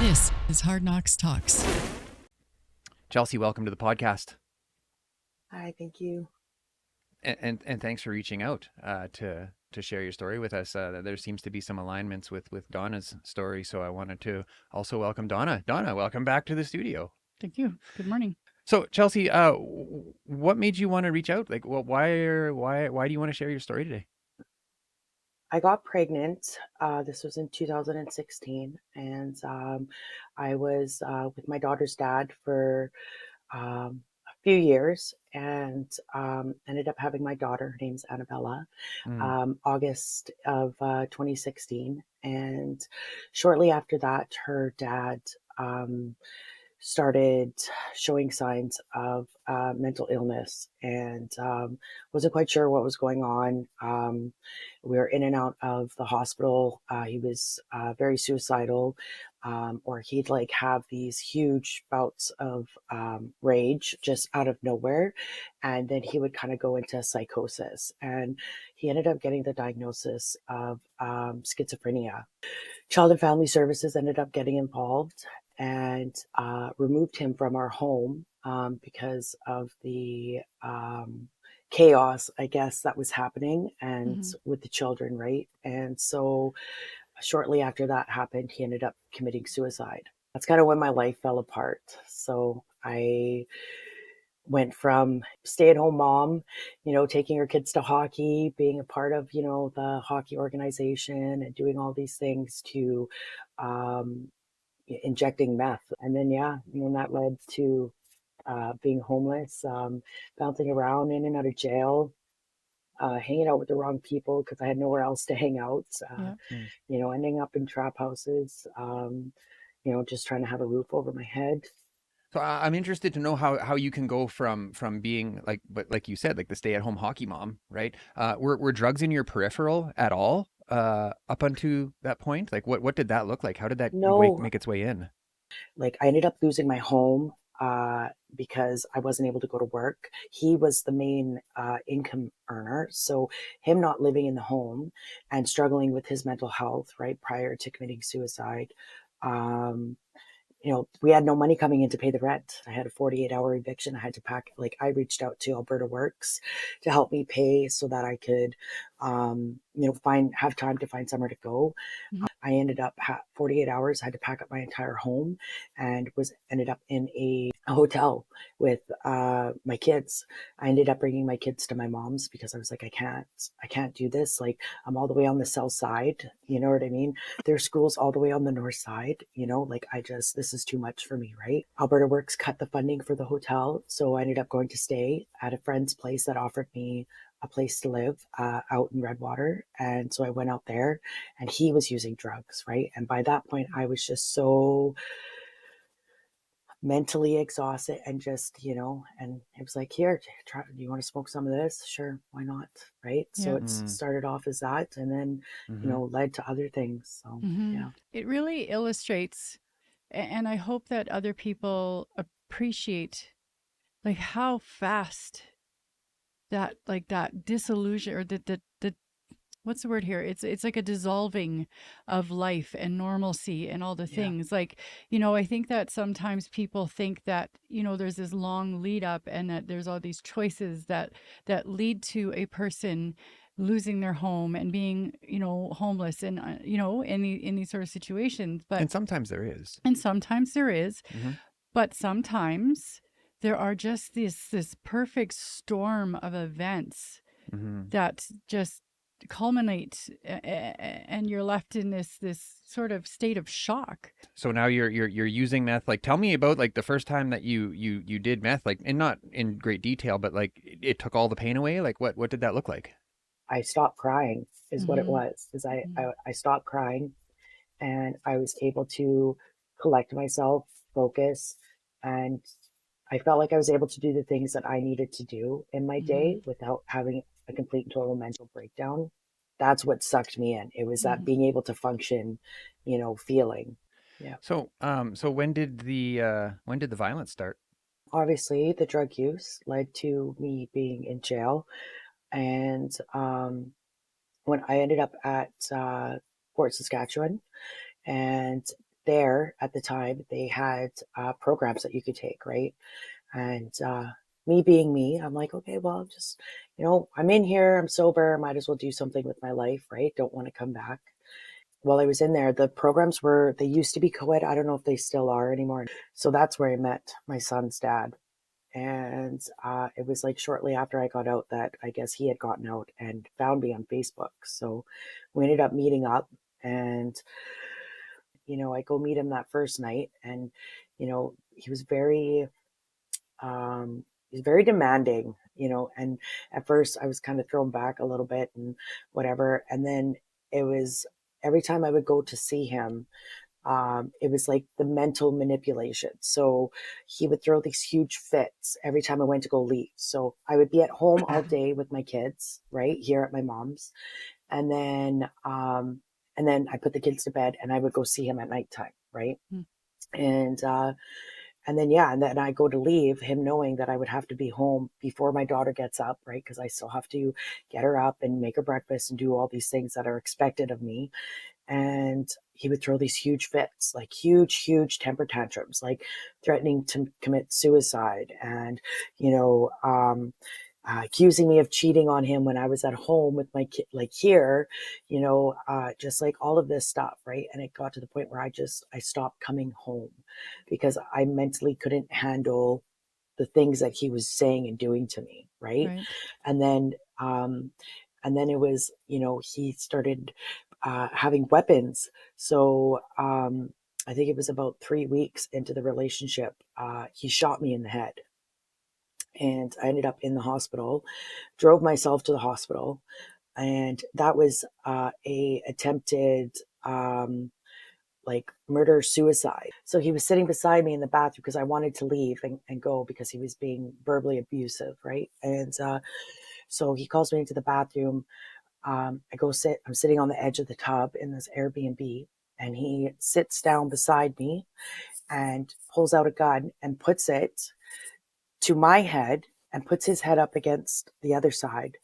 This is Hard Knocks Talks. Chelsea, welcome to the podcast. Hi, thank you. And thanks for reaching out to share your story with us. There seems to be some alignments with Donna's story, so I wanted to also welcome Donna. Donna, welcome back to the studio. Thank you. Good morning. So, Chelsea, what made you want to reach out? Like, why do you want to share your story today? I got pregnant. This was in 2016, and I was with my daughter's dad for a few years, and ended up having my daughter. Her name's Annabella. August of 2016, and shortly after that, her dad started showing signs of mental illness, and wasn't quite sure what was going on. We were in and out of the hospital. He was very suicidal, or he'd like have these huge bouts of rage just out of nowhere, and then he would kind of go into psychosis, and he ended up getting the diagnosis of schizophrenia. Child and Family Services ended up getting involved and removed him from our home because of the chaos, I guess, that was happening and with the children, right? And so shortly after that happened, he ended up committing suicide. That's kind of when my life fell apart. So I went from stay-at-home mom, taking her kids to hockey, being a part of, the hockey organization and doing all these things, to injecting meth. And then, that led to being homeless, bouncing around in and out of jail, hanging out with the wrong people because I had nowhere else to hang out, ending up in trap houses, just trying to have a roof over my head. So I'm interested to know how you can go from being like you said, like the stay-at-home hockey mom, right? Were drugs in your peripheral at all up until that point? Like what did that look like? How did that No, make its way in? like I ended up losing my home because I wasn't able to go to work. He was the main income earner. So him not living in the home and struggling with his mental health, right, prior to committing suicide, we had no money coming in to pay the rent. I had a 48-hour eviction. I had to pack, I reached out to Alberta Works to help me pay so that I could, have time to find somewhere to go. I ended up 48 hours. I had to pack up my entire home and ended up in a hotel with my kids. I ended up bringing my kids to my mom's because I was like, I can't do this. Like, I'm all the way on the south side. You know what I mean? There's schools all the way on the north side. This is too much for me, right? Alberta Works cut the funding for the hotel. So I ended up going to stay at a friend's place that offered me a place to live out in Redwater. And so I went out there, and he was using drugs, right? And by that point, I was just so mentally exhausted and just, and it was like, here, do you want to smoke some of this? Sure, why not? Right. So it started off as that, and then, led to other things. So, yeah. It really illustrates, and I hope that other people appreciate like how fast that disillusion, or the what's the word here? It's like a dissolving of life and normalcy and all the things. Like, I think that sometimes people think that, there's this long lead up and that there's all these choices that lead to a person losing their home and being, homeless and, in these sort of situations. And sometimes there is. But sometimes there are just this perfect storm of events that just culminate, and you're left in this sort of state of shock. So now you're using meth. Like, tell me about like the first time that you did meth, like, and not in great detail, but like it took all the pain away. Like what did that look like? I stopped crying is what it was. Is I stopped crying, and I was able to collect myself, focus, and I felt like I was able to do the things that I needed to do in my day without having a complete and total mental breakdown. That's what sucked me in. It was that being able to function, feeling. Yeah. So when did the violence start? Obviously, the drug use led to me being in jail. And when I ended up at Fort Saskatchewan, and there at the time, they had programs that you could take, right? And me being me, I'm like, okay, well, just, I'm in here, I'm sober, might as well do something with my life, right? Don't want to come back. While I was in there, the programs they used to be co-ed. I don't know if they still are anymore. So that's where I met my son's dad. And it was like shortly after I got out that I guess he had gotten out and found me on Facebook. So we ended up meeting up, and, I go meet him that first night, and, he was he's very demanding, and at first I was kind of thrown back a little bit and whatever. And then it was every time I would go to see him, it was like the mental manipulation. So he would throw these huge fits every time I went to go leave. So I would be at home all day with my kids, right here at my mom's. And then I put the kids to bed and I would go see him at nighttime. Right. Mm. And, and then, yeah, and then I go to leave, him knowing that I would have to be home before my daughter gets up, right? Because I still have to get her up and make her breakfast and do all these things that are expected of me. And he would throw these huge fits, like huge temper tantrums, like threatening to commit suicide, and, accusing me of cheating on him when I was at home with my kid, like here, just like all of this stuff, right? And it got to the point where I stopped coming home because I mentally couldn't handle the things that he was saying and doing to me, right? Right. And then, it was, he started having weapons. So I think it was about 3 weeks into the relationship, he shot me in the head, and I ended up in the hospital. Drove myself to the hospital, and that was a attempted like murder suicide. So he was sitting beside me in the bathroom because I wanted to leave and go because he was being verbally abusive, right? And so he calls me into the bathroom. I go sit. I'm sitting on the edge of the tub in this Airbnb, and he sits down beside me and pulls out a gun and puts it to my head and puts his head up against the other side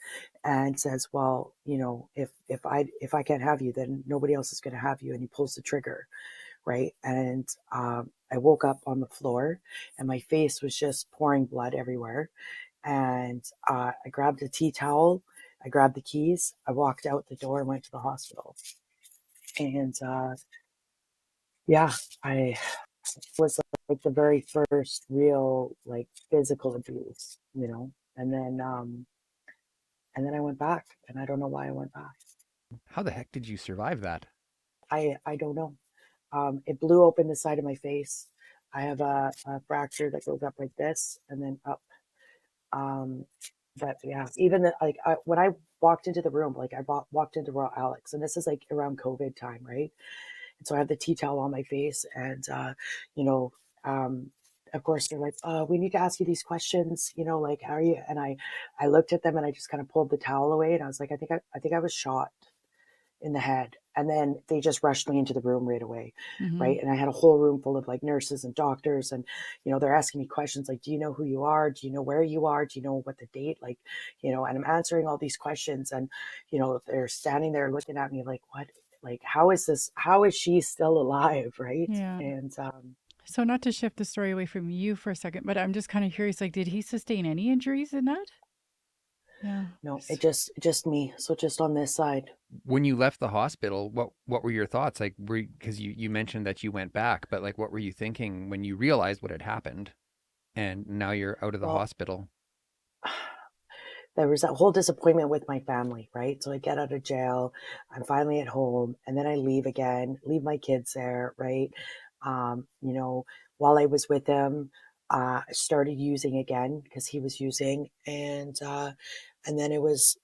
and says, well, if I can't have you, then nobody else is going to have you. And he pulls the trigger, right? And I woke up on the floor and my face was just pouring blood everywhere. And I grabbed a tea towel, I grabbed the keys, I walked out the door and went to the hospital. And yeah, I was like the very first real like physical abuse, and then I went back, and I don't know why I went back. How the heck did you survive that? I don't know. It blew open the side of my face. I have a fracture that goes up like this and then up. Um, but yeah, even when I walked into the room, like walked into Raw Alex, and this is like around COVID time, right? And so I have the tea towel on my face, and you know, um, of course they're like, we need to ask you these questions, like how are you? And I looked at them and I just kind of pulled the towel away, and I was like, I think I was shot in the head. And then they just rushed me into the room right away. Mm-hmm. Right. And I had a whole room full of like nurses and doctors. And, they're asking me questions like, do you know who you are? Do you know where you are? Do you know what the date? Like, and I'm answering all these questions. And, they're standing there looking at me like, what? Like, how is she still alive? Right. Yeah. And So not to shift the story away from you for a second, but I'm just kind of curious, like, did he sustain any injuries in that? Yeah. no, it just me. So just on this side. When you left the hospital, what were your thoughts? Like, because you mentioned that you went back, but like, what were you thinking when you realized what had happened, and now you're out of the Well, hospital? there was that whole disappointment with my family, right? So I get out of jail, I'm finally at home, and then I leave again, leave my kids there, right? Um, you know, while I was with him, I started using again because he was using, and then it was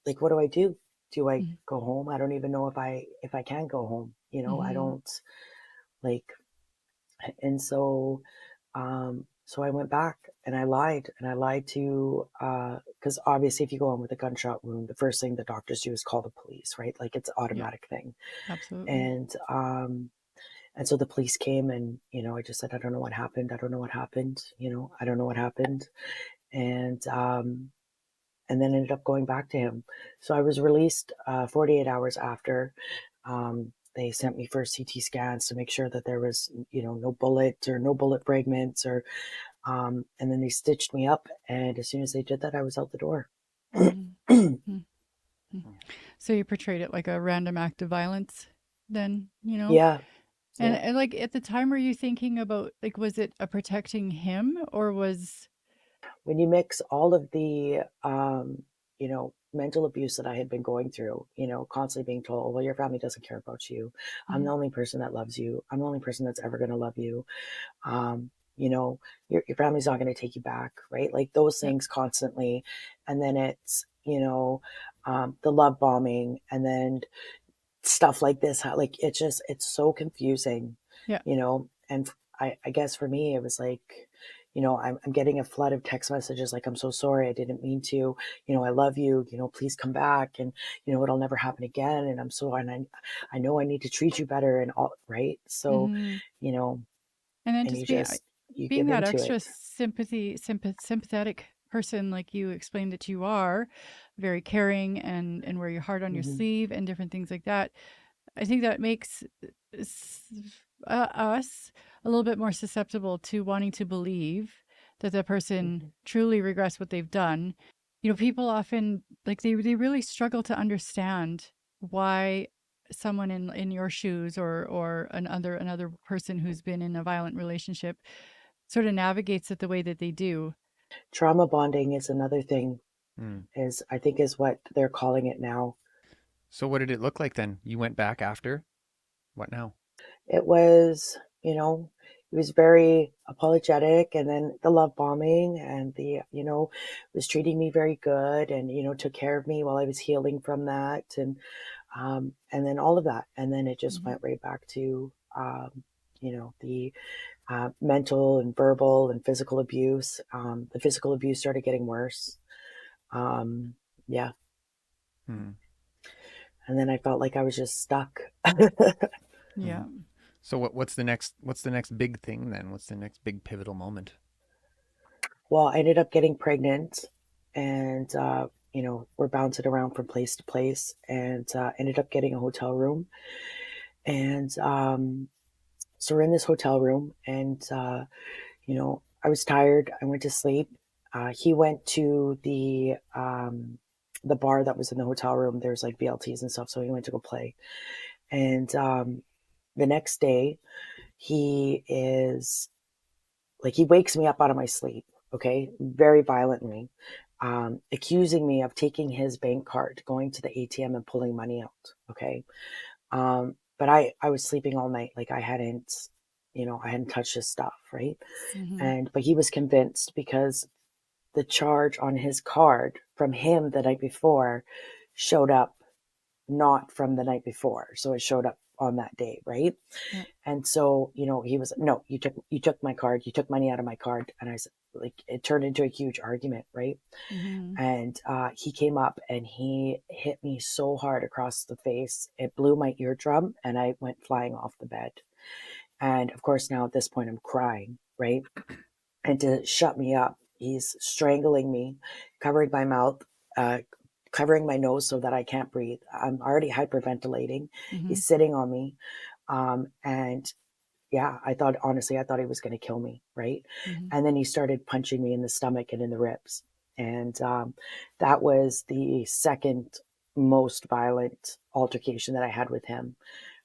like, what do I do? Do I go home? I don't even know if I can go home. I Mm-hmm. don't like, and so I went back and I lied to, because obviously if you go in with a gunshot wound, the first thing the doctors do is call the police, right? Like it's an Yeah, automatic thing. absolutely. And so the police came, and, I just said, I don't know what happened. I don't know what happened. I don't know what happened. And then ended up going back to him. So I was released 48 hours after. they sent me for CT scans to make sure that there was, no bullet or no bullet fragments or, and then they stitched me up. And as soon as they did that, I was out the door. Mhm. Mhm. Mhm. So you portrayed it like a random act of violence then, you know? Yeah. And, Yeah. and like at the time, were you thinking about like, was it a protecting him or was, When you mix all of the, mental abuse that I had been going through, constantly being told, well, your family doesn't care about you. I'm Mhm. the only person that loves you. I'm the only person that's ever going to love you. Um, you know, your family's not going to take you back, right? Like those Yeah. things constantly. And then it's, the love bombing and then stuff like this, how, like, it's so confusing, Yeah. and I guess for me, it was like, I'm getting a flood of text messages like, I'm so sorry, I didn't mean to, I love you, please come back, and it'll never happen again, and I know I need to treat you better and all, right? So, Mhm. you know, And then and just you being give that into extra it. sympathetic person like you explained that you are, very caring and wear your heart on your Hmm. sleeve and different things like that. I think that makes s- us a little bit more susceptible to wanting to believe that the person Hmm. truly regrets what they've done. You know, people often like they really struggle to understand why someone in your shoes or another person who's been in a violent relationship sort of navigates it the way that they do. Trauma bonding is another thing, Mm. is I think is what they're calling it now. So what did it look like then? You went back after? What now? It was, he was very apologetic, and then the love bombing and was treating me very good, and, took care of me while I was healing from that. And then all of that. And then it just Mhm. went right back to, the mental and verbal and physical abuse. The physical abuse started getting worse. Um, yeah. Mm. And then I felt like I was just stuck. Yeah. Mm. So what's the next big thing then? What's the next big pivotal moment? Well, I ended up getting pregnant, and we're bouncing around from place to place, and ended up getting a hotel room. And so we're in this hotel room, and I was tired. I went to sleep. He went to the bar that was in the hotel room. There's like BLTs and stuff, so he went to go play. And the next day, he is like, he wakes me up out of my sleep, okay, very violently, accusing me of taking his bank card, going to the ATM and pulling money out, okay. But I was sleeping all night, like I hadn't touched his stuff, right? Mhm. But he was convinced because the charge on his card from him the night before showed up not from the night before, so it showed up on that day, right? Yeah. And so, he was, no, you took my card, you took money out of my card. And I said, like, it turned into a huge argument, right? Mhm. And he came up and he hit me so hard across the face, it blew my eardrum, and I went flying off the bed. And of course, now at this point, I'm crying, right? And to shut me up, he's strangling me, covering my mouth, uh, covering my nose so that I can't breathe. I'm already hyperventilating. Mhm. He's sitting on me. And yeah, honestly, I thought he was going to kill me, right? Mhm. And then he started punching me in the stomach and in the ribs. And that was the second most violent altercation that I had with him,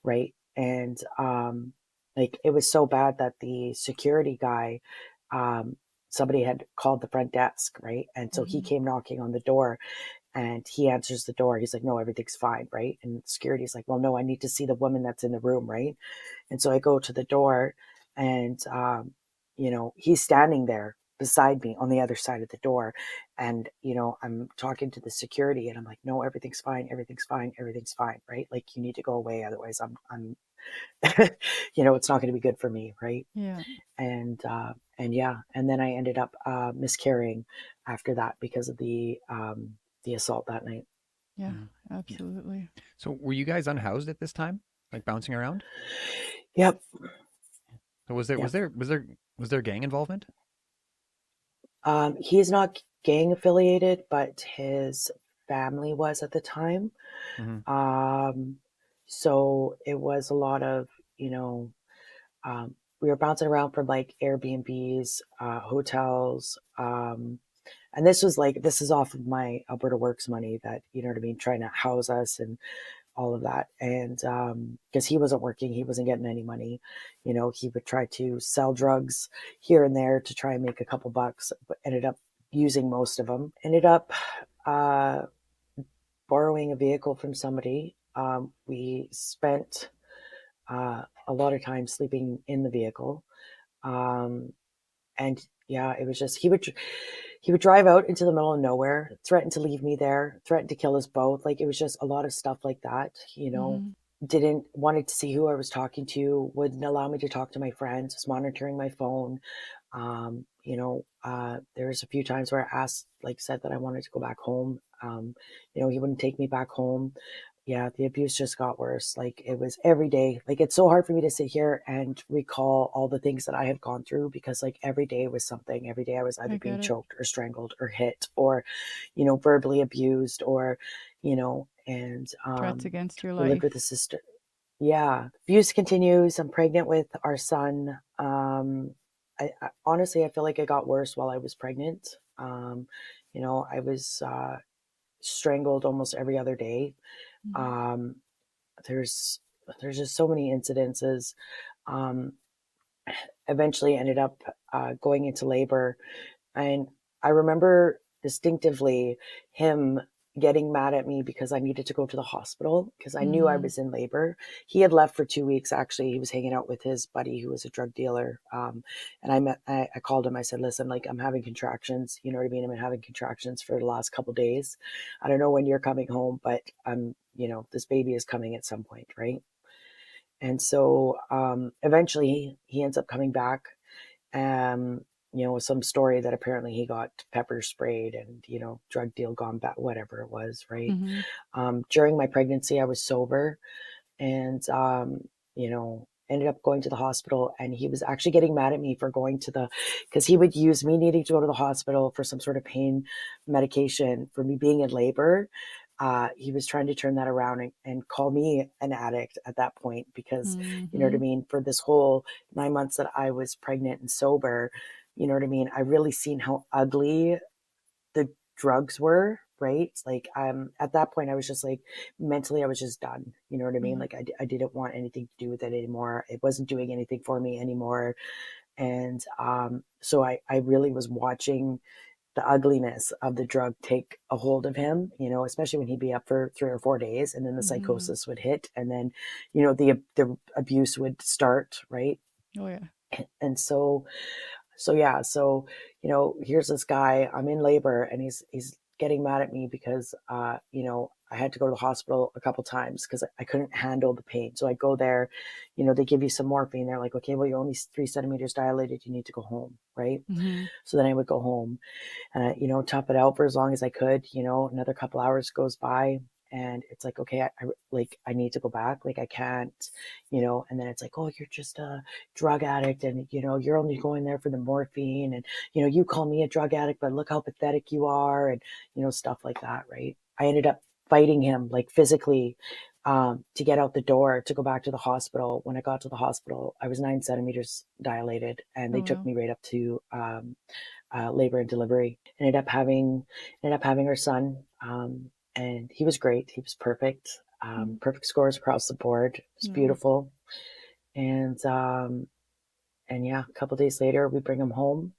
right? And like, it was so bad that the security guy, um, somebody had called the front desk, right? And so he Mhm. came knocking on the door, and he answers the door. He's like, no, everything's fine, right? And security's like, well, no, I need to see the woman that's in the room, right? And so I go to the door, and he's standing there beside me on the other side of the door. And I'm talking to the security, and I'm like, no, everything's fine, everything's fine, everything's fine, right? Like, you need to go away, otherwise I'm it's not going to be good for me, right? Yeah. And yeah, and then I ended up miscarrying after that because of the assault that night. Yeah. Mm. Absolutely. So were you guys unhoused at this time? Like bouncing around? Yep. So Yep. was there gang involvement? He's not gang affiliated, but his family was at the time. Hmm. Um, So it was a lot of, you know, we were bouncing around from like Airbnbs, hotels. And this was like, this is off of my Alberta Works money that, you know what I mean, trying to house us and all of that. And because he wasn't working, he wasn't getting any money. You know, he would try to sell drugs here and there to try and make a couple bucks, but ended up using most of them. Ended up uh, borrowing a vehicle from somebody. We spent a lot of time sleeping in the vehicle. Um, and yeah, it was just he would drive out into the middle of nowhere, threaten to leave me there, threaten to kill us both. Like it was just a lot of stuff like that, you know. Mhm. Didn't wanted to see who I was talking to, wouldn't allow me to talk to my friends, was monitoring my phone. There's a few times where I asked, like said that I wanted to go back home. He wouldn't take me back home. Yeah, the abuse just got worse. Like it was every day. Like it's so hard for me to sit here and recall all the things that I have gone through because like every day was something. Every day I was either I being get it. choked or strangled or hit or, verbally abused or, and Threats against your we lived with life. a sister. Yeah, abuse continues. I'm pregnant with our son. I honestly, I feel like it got worse while I was pregnant. I was strangled almost every other day. Mhm. Um, there's there's just so many incidences. Um, Eventually ended up going into labor, and I remember distinctively him getting mad at me because I needed to go to the hospital because I knew I Mm. was in labor. He had left for 2 weeks. Actually, he was hanging out with his buddy who was a drug dealer. And I called him. I said, "Listen, like I'm having contractions. You know what I mean? I'm having contractions for the last couple days. I don't know when you're coming home, but this baby is coming at some point, right?" And so eventually he ends up coming back, with some story that apparently he got pepper sprayed and, drug deal gone bad, whatever it was, right? Mhm. During my pregnancy, I was sober and, ended up going to the hospital, and he was actually getting mad at me for going to because he would use me needing to go to the hospital for some sort of pain medication for me being in labor. He was trying to turn that around and call me an addict at that point because, you know what I Mhm. mean? For this whole 9 months that I was pregnant and sober, you know what I mean? I really seen how ugly the drugs were, right? Like, at that point, I was just like, mentally, I was just done. You know what I mean? Mhm. Like, I didn't want anything to do with it anymore. It wasn't doing anything for me anymore. And so I really was watching the ugliness of the drug take a hold of him, especially when he'd be up for 3 or 4 days and then the Mhm. psychosis would hit and then, the abuse would start, right? Oh yeah. And so here's this guy, I'm in labor and he's getting mad at me because I had to go to the hospital a couple times because I couldn't handle the pain. So I go there, they give you some morphine. They're like, okay, well, you're only 3 centimeters dilated. You need to go home, right? Mhm. So then I would go home and tough it out for as long as I could. Another couple hours goes by, and it's like, okay, I need to go back. Like I can't, and then it's like, oh, you're just a drug addict, and you're only going there for the morphine, and you call me a drug addict, but look how pathetic you are, and stuff like that, right? I ended up fighting him like physically. To get out the door to go back to the hospital. When I got to the hospital, I was 9 centimeters dilated, and they Oh took wow. me right up to labor and delivery. Ended up having our son, and he was great. He was perfect. Mhm. Perfect scores across the board. It was Yeah. beautiful. And yeah, a couple days later, we bring him home,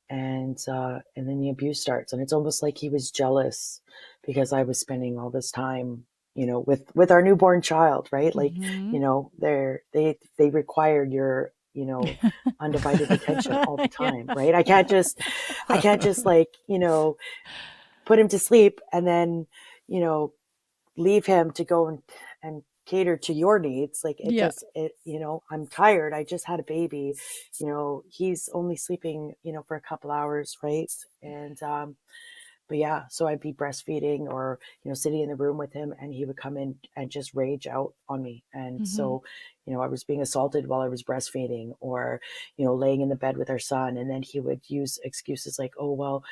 and then the abuse starts, and it's almost like he was jealous because I was spending all this time, with our newborn child, right? Like, Mhm. they require your, undivided attention all the Yeah. time, right? I can't just like, put him to sleep and then, you know, leave him to go and cater to your needs. Like Yeah. I'm tired. I just had a baby, he's only sleeping, for a couple hours. Right. And, but yeah, so I'd be breastfeeding or, sitting in the room with him and he would come in and just rage out on me. And Mhm. so, I was being assaulted while I was breastfeeding or, laying in the bed with our son. And then he would use excuses like, oh, well,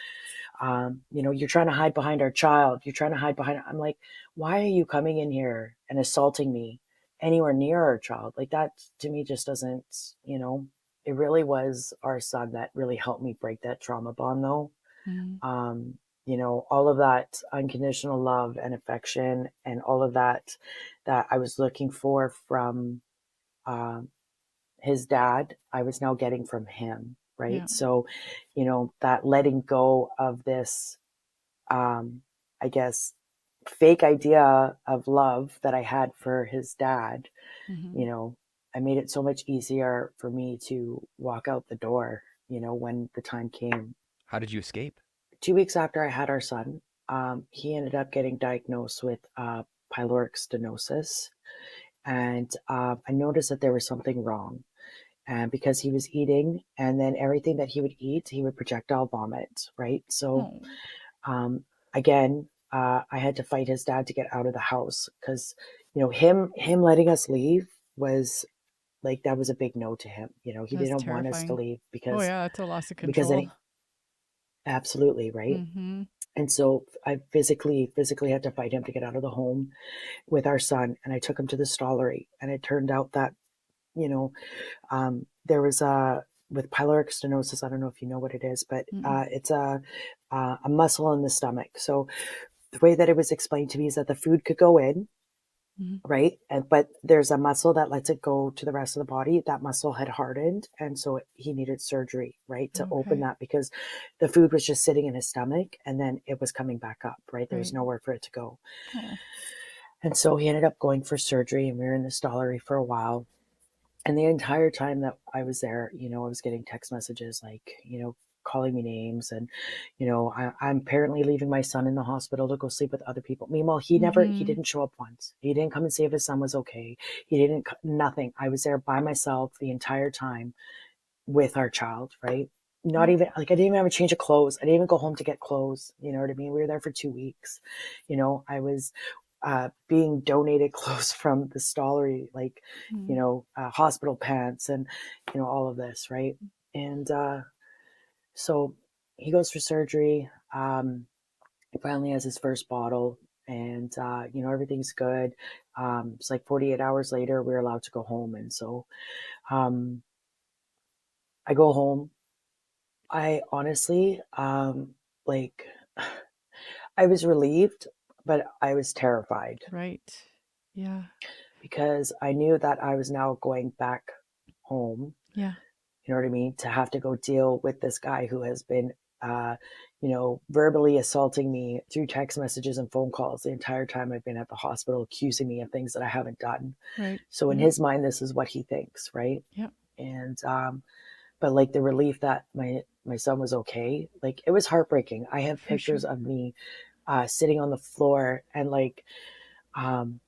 you're trying to hide behind our child. You're trying to hide behind. I'm like, why are you coming in here and assaulting me? anywhere near our child. Like that to me just doesn't, you know, it really was our son that really helped me break that trauma bond though. Mm. Um, you know, all of that unconditional love and affection and all of that that I was looking for from um, his dad, I was now getting from him, Yeah. right? So, you know, that letting go of this, I guess, fake idea of love that I had for his dad, Mm-hmm. you know, I made it so much easier for me to walk out the door, you know, when the time came. How did you escape? 2 weeks after I had our son, he ended up getting diagnosed with pyloric stenosis. And I noticed that there was something wrong. And because he was eating, and then everything that he would eat, he would projectile vomit, right? So, Oh, um, again, I had to fight his dad to get out of the house because, you know, him letting us leave was like that was a big no to him. You know, he that's didn't want us to terrifying. leave Oh yeah, it's a loss of then control. absolutely right. Mm-hmm. And so I physically had to fight him to get out of the home with our son. And I took him to the stollery. And it turned out that, you know, there was with pyloric stenosis, I don't know if you know what it is, but Mm-mm. it's a muscle in the stomach. So the way that it was explained to me is that the food could go in, Mm-hmm. right? But there's a muscle that lets it go to the rest of the body. That muscle had hardened. And so he needed surgery, right? To open Okay. that because the food was just sitting in his stomach and then it was coming back up, right? There was Right. nowhere for it to go. Oh. And so he ended up going for surgery and we were in the stollery for a while. And the entire time that I was there, you know, I was getting text messages like, you know, calling me names and, you know, I'm apparently leaving my son in the hospital to go sleep with other people. Meanwhile, he Mm-hmm. didn't show up once. He didn't come and see if his son was okay. He didn't, nothing. I was there by myself the entire time with our child, right? Not Yeah. even like I didn't even have a change of clothes. I didn't even go home to get clothes. You know what I mean? We were there for 2 weeks. You know, I was being donated clothes from the stollery, like, you Mm. know, hospital pants and, you know, all of this, right? And so he goes for surgery. He finally has his first bottle, and, you know, everything's good. It's like 48 hours later, we're allowed to go home. And so um, I go home. I honestly, like, I was relieved, but I was terrified Right. Yeah. because I knew that I was now going back home. Yeah. You know what I mean? To have to go deal with this guy who has been, uh, you know, verbally assaulting me through text messages and phone calls the entire time I've been at the hospital, accusing me of things that I haven't done. Right. So in Yeah. his mind, this is what he thinks, right? Yeah. And but like the relief that my son was okay, like it was heartbreaking. I have For pictures sure. of me sitting on the floor and like um,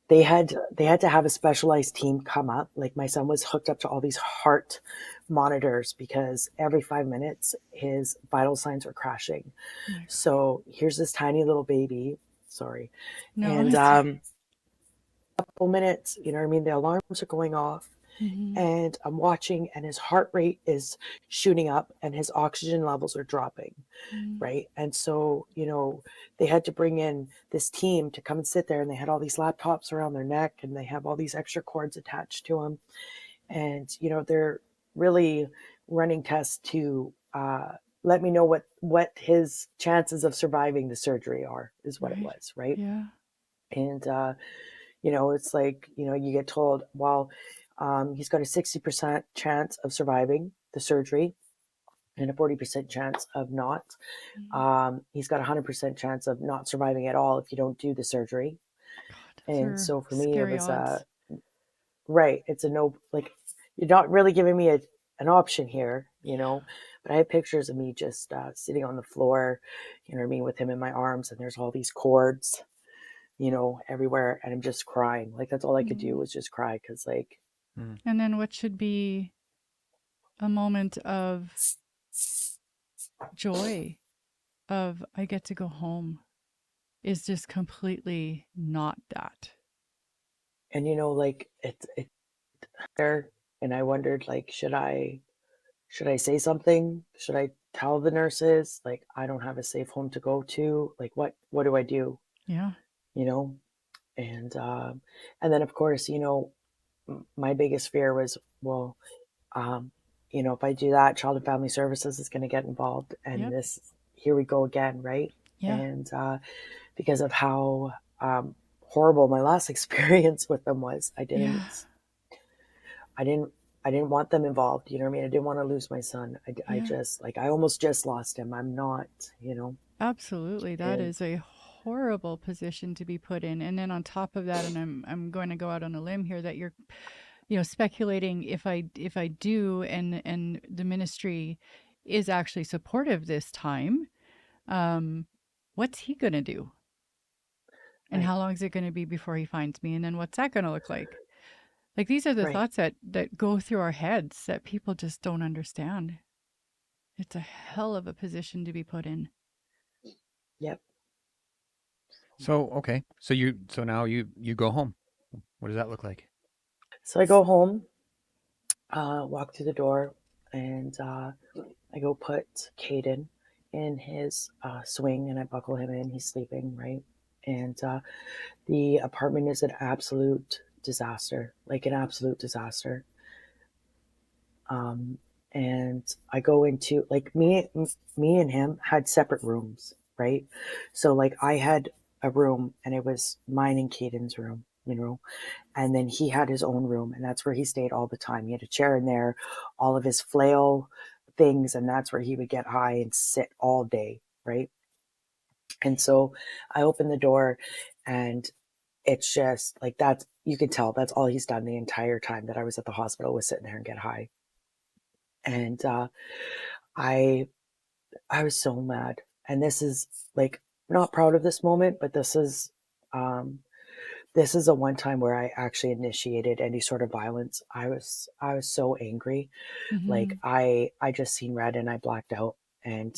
they had to have a specialized team come up. Like my son was hooked up to all these heart monitors because every 5 minutes his vital signs were crashing. Oh my God. So here's this tiny little baby, sorry, No, and it's. couple minutes, you know what I mean? The alarms are going off Mm-hmm. and I'm watching and his heart rate is shooting up and his oxygen levels are dropping, Mm. right? And so, you know, they had to bring in this team to come and sit there and they had all these laptops around their neck and they have all these extra cords attached to them. And, you know, they're really running tests to let me know what his chances of surviving the surgery are, is what it Right. was, right? Yeah. And, you know, it's like, you know, you get told, well, he's got a 60% chance of surviving the surgery and a 40% chance of not. Mm. He's got a 100% chance of not surviving at all if you don't do the surgery. God, those And are so for me, it scary was odds. right. It's a no, like, you're not really giving me an option here, you know. But I have pictures of me just sitting on the floor, you know what I mean, with him in my arms, and there's all these cords, you know, everywhere, and I'm just crying. Like that's all I could do Mm. was just cry because, like, Mm. And then what should be a moment of joy of I get to go home is just completely not that. and you know, like it there, and I wondered, like, should I say something? Should I tell the nurses like I don't have a safe home to go to? Like what do I do? Yeah. You know? And and then of course, you know, my biggest fear was, well, um, you know, if I do that, Child and Family Services is going to get involved, and Yep. this, here we go again, right? Yeah. And because of how horrible my last experience with them was, Yeah. I didn't, I didn't want them involved. You know what I mean? I didn't want to lose my son. I Yeah. just like, I almost just lost him. I'm not, you know, Absolutely. That and is a horrible position to be put in. And then on top of that, and I'm going to go out on a limb here that you're, speculating if I do and the ministry is actually supportive this time, um, what's he going to do? And right, how long is it going to be before he finds me? And then what's that going to look like? Like these are the right, thoughts that go through our heads that people just don't understand. It's a hell of a position to be put in. yep. So okay, so now you go home. What does that look like? So I go home, walk through the door, and I go put Caden in his swing, and I buckle him in. He's sleeping, right? And the apartment is an absolute disaster, like an absolute disaster. Um, and I go into like me and him had separate rooms, right? So like I had a room, and it was mine and Caden's room, you know, and then he had his own room, and that's where he stayed all the time. He had a chair in there, all of his flail things, and that's where he would get high and sit all day, right? And so I opened the door, and it's just like, that's, you can tell that's all he's done the entire time that I was at the hospital, was sitting there and get high. And I I was so mad. And this is like, not proud of this moment, but um this is a one time where I actually initiated any sort of violence. I was so angry. Like Hmm. I just seen red and I blacked out, and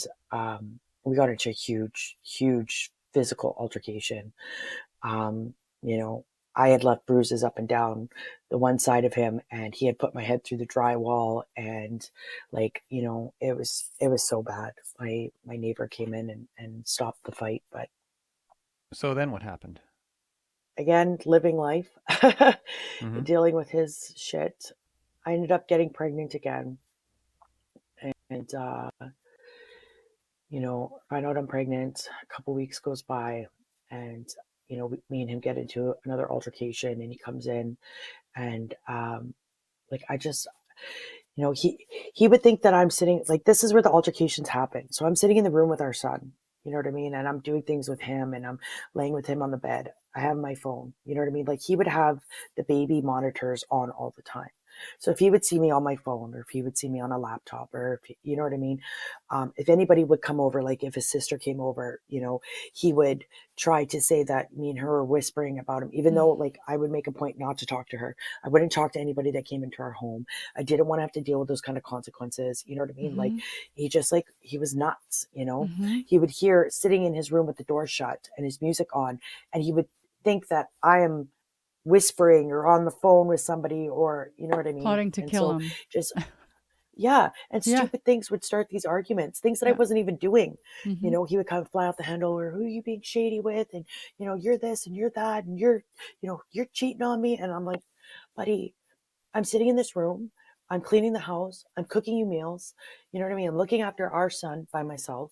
we got into a huge physical altercation. Um, you know, I had left bruises up and down the one side of him, and he had put my head through the drywall, and like, you know, it was so bad. My neighbor came in and stopped the fight, but So then what happened? again, living life, Mm-hmm. dealing with his shit. I ended up getting pregnant again, and you know, find out I'm pregnant. A couple weeks goes by, and you know, me and him get into another altercation, and he comes in, and like I just, you know, he would think that I'm sitting, like, this is where the altercations happen. So I'm sitting in the room with our son, you know what I mean, and I'm doing things with him, and I'm laying with him on the bed. I have my phone, you know what I mean. Like, he would have the baby monitors on all the time. So if he would see me on my phone, or if he would see me on a laptop, or if, you know what I mean, if anybody would come over, like if his sister came over, you know, he would try to say that me and her were whispering about him, even though like I would make a point not to talk to her. I wouldn't talk to anybody that came into our home. I didn't want to have to deal with those kind of consequences. You know what I mean? Like, Hmm. he just, like, he was nuts, you know? Hmm. He would hear sitting in his room with the door shut and his music on, and he would think that I am whispering or on the phone with somebody, or, you know what I mean? Plotting to And kill so him. just, yeah. And Yeah. stupid things would start these arguments, things that I Yeah. wasn't even doing. You Hmm. know, he would kind of fly off the handle, or who are you being shady with? And, you know, you're this and you're that, and you're, you know, you're cheating on me. And I'm like, buddy, I'm sitting in this room. I'm cleaning the house. I'm cooking you meals. You know what I mean? I'm looking after our son by myself.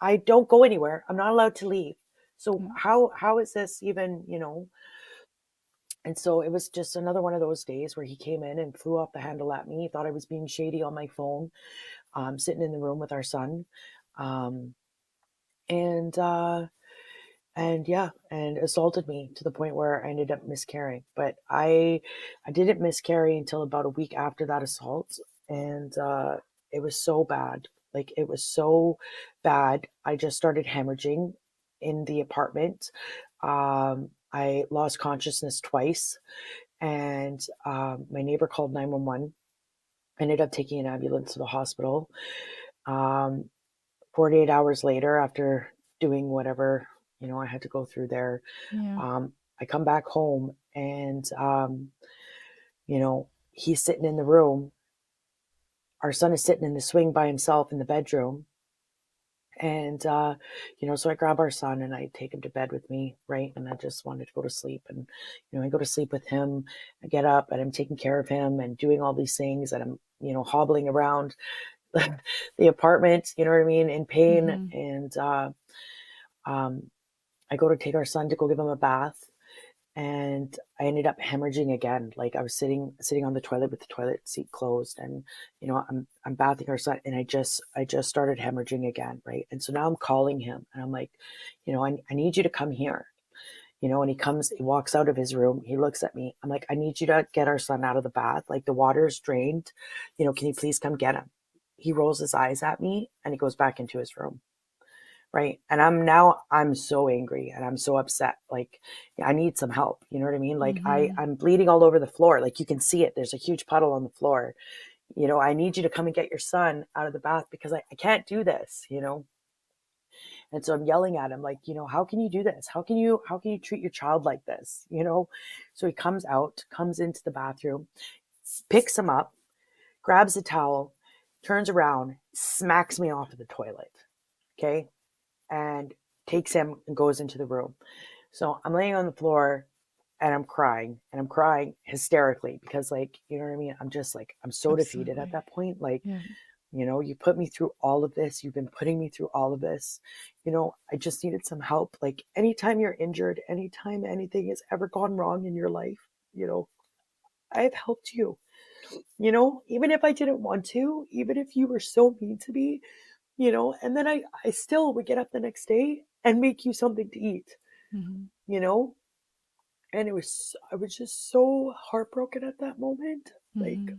I don't go anywhere. I'm not allowed to leave. So how is this even, you know? And so it was just another one of those days where he came in and flew off the handle at me. He thought I was being shady on my phone, sitting in the room with our son. Um, and and yeah, and assaulted me to the point where I ended up miscarrying. But I didn't miscarry until about a week after that assault, and it was so bad. Like, it was so bad. I just started hemorrhaging in the apartment. I lost consciousness twice, and my neighbor called 911. I ended up taking an ambulance to the hospital. Um, 48 hours later, after doing whatever, you know, I had to go through there, Yeah. I come back home, and you know, he's sitting in the room. Our son is sitting in the swing by himself in the bedroom, And, so I grab our son and I take him to bed with me, right? And I just wanted to go to sleep. And, I go to sleep with him. I get up and I'm taking care of him and doing all these things. And I'm, hobbling around the apartment, you know what I mean, in pain. Mm-hmm. And um, I go to take our son to go give him a bath. And I ended up hemorrhaging again. Like I was sitting on the toilet with the toilet seat closed, and I'm bathing our son, and I just started hemorrhaging again, right? And so now I'm calling him, and I'm like, I need you to come here, and he walks out of his room, he looks at me, I'm like, I need you to get our son out of the bath, like the water's drained, can you please come get him? He rolls his eyes at me and he goes back into his room. Right. And I'm so angry and I'm so upset. Like, I need some help. You know what I mean? Like Mm-hmm. I'm bleeding all over the floor. Like you can see it. There's a huge puddle on the floor. I need you to come and get your son out of the bath because I can't do this. And so I'm yelling at him, like, how can you do this? How can you treat your child like this? So he comes out, comes into the bathroom, picks him up, grabs a towel, turns around, smacks me off of the toilet. Okay. And takes him and goes into the room. So I'm laying on the floor and I'm crying hysterically because, like, you know what I mean? I'm just like, I'm so defeated at Absolutely. that point. Like, Yeah. you put me through all of this. You've been putting me through all of this. I just needed some help. Like, anytime you're injured, anytime anything has ever gone wrong in your life, I've helped you, even if I didn't want to, even if you were so mean to me, and then I still would get up the next day and make you something to eat, Mm-hmm. you know? And I was just so heartbroken at that moment. Like, Mm-hmm.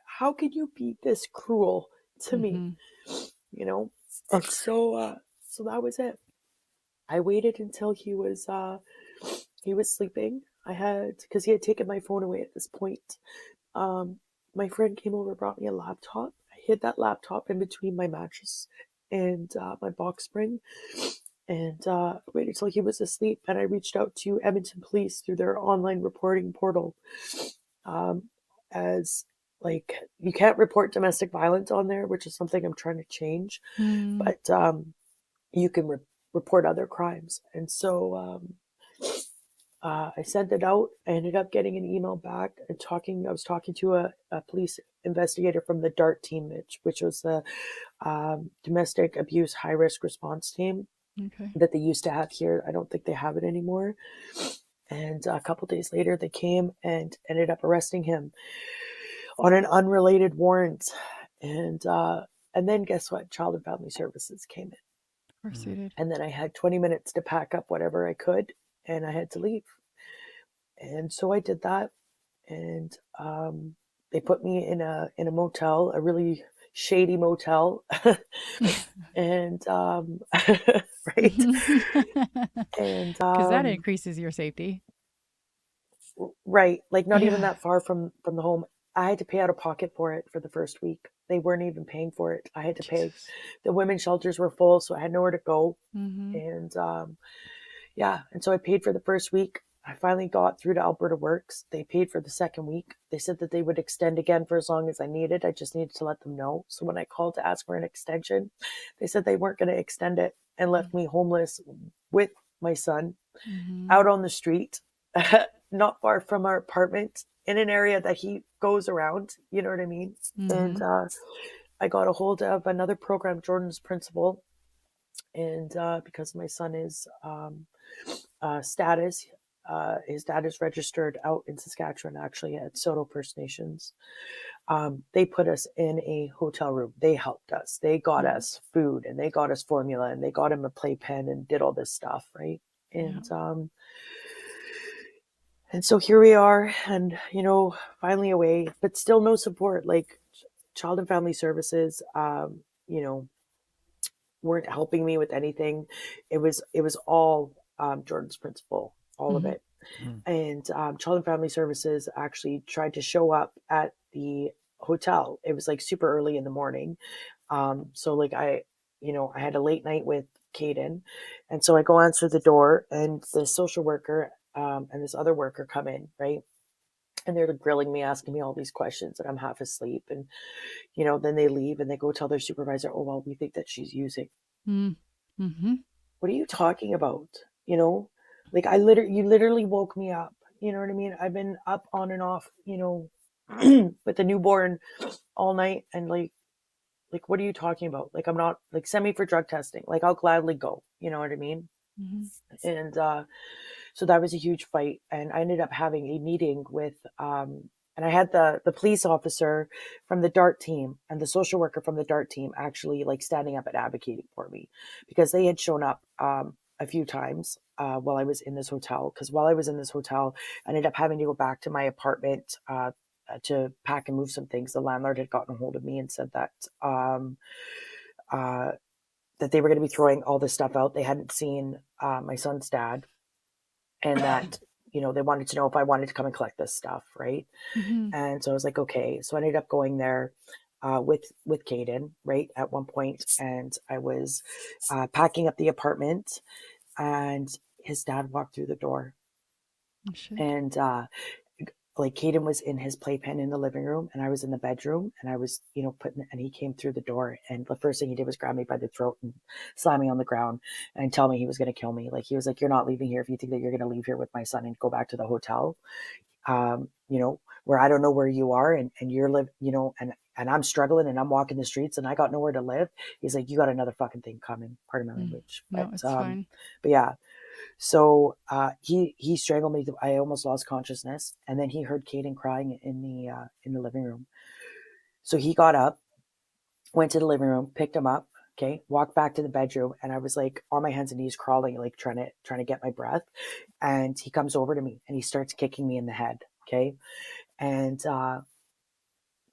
how can you be this cruel to me? Mm-hmm. You know? And so that was it. I waited until he was sleeping. Because he had taken my phone away at this point. Um, my friend came over, brought me a laptop. I hid that laptop in between my mattress and my box spring, and waited till he was asleep. And I reached out to Edmonton Police through their online reporting portal, um, as like you can't report domestic violence on there, which is something I'm trying to change, Mm-hmm. but you can report other crimes. And so I sent it out. I ended up getting an email back and I was talking to a police investigator from the DART team, which was the domestic abuse high risk response team Okay. that they used to have here. I don't think they have it anymore. And a couple days later, they came and ended up arresting him on an unrelated warrant. And then guess what? Child and Family Services came in. Of course you did. And then I had 20 minutes to pack up whatever I could, and I had to leave. And so I did that, and they put me in a motel, a really shady motel, and right, and Because that increases your safety. right, like not even Yeah. that far from the home. I had to pay out of pocket for it for the first week. They weren't even paying for it. I had to pay. Jesus. The women's shelters were full, so I had nowhere to go, Mm-hmm. and yeah, and so I paid for the first week. I finally got through to Alberta Works. They paid for the second week. They said that they would extend again for as long as I needed. I just needed to let them know. So when I called to ask for an extension, they said they weren't going to extend it and left me homeless with my son Mm-hmm. out on the street, not far from our apartment, in an area that he goes around. You know what I mean? And Mm-hmm. I got a hold of another program, Jordan's principal, and because my son is status. His dad is registered out in Saskatchewan, actually, at Soto First Nations. They put us in a hotel room. They helped us. They got Yeah. us food and they got us formula and they got him a playpen and did all this stuff, right? Yeah. And so here we are, and finally away, but still no support. Like Child and Family Services, weren't helping me with anything. It was all Jordan's principal, all of Mm-hmm. it. And Child and Family Services actually tried to show up at the hotel. It was like super early in the morning. So like I had a late night with Caden, and so I go answer the door, and the social worker and this other worker come in, right? And they're grilling me, asking me all these questions, and I'm half asleep. And then they leave and they go tell their supervisor, "Oh well, we think that she's using." Mm. Mm-hmm. What are you talking about? You know, like you literally woke me up. You know what I mean? I've been up on and off, with the newborn all night. And like, what are you talking about? Like, I'm not, like, send me for drug testing. Like, I'll gladly go. You know what I mean? Mm-hmm. And so that was a huge fight. And I ended up having a meeting with, and I had the police officer from the DART team and the social worker from the DART team actually like standing up and advocating for me, because they had shown up a few times while I was in this hotel. Because while I was in this hotel, I ended up having to go back to my apartment to pack and move some things. The landlord had gotten a hold of me and said uh, that they were going to be throwing all this stuff out. They hadn't seen my son's dad, and that they wanted to know if I wanted to come and collect this stuff, right? Mm-hmm. And so I was like, okay. So I ended up going there with Caden, right, at one point, and I was packing up the apartment, and his dad walked through the door, Oh, shit. and like Caden was in his playpen in the living room, and I was in the bedroom, and I was, and he came through the door, and the first thing he did was grab me by the throat and slam me on the ground and tell me he was going to kill me. Like, he was like, "You're not leaving here if you think that you're going to leave here with my son and go back to the hotel, where I don't know where you are, and you're and I'm struggling and I'm walking the streets and I got nowhere to live." He's like, "You got another fucking thing coming." Pardon my Mm. language, No, it's fine. but yeah. So he strangled me. I almost lost consciousness, and then he heard Caden crying in the living room. So he got up, went to the living room, picked him up. Okay, walked back to the bedroom, and I was like on my hands and knees, crawling, like trying to get my breath. And he comes over to me and he starts kicking me in the head. Okay, and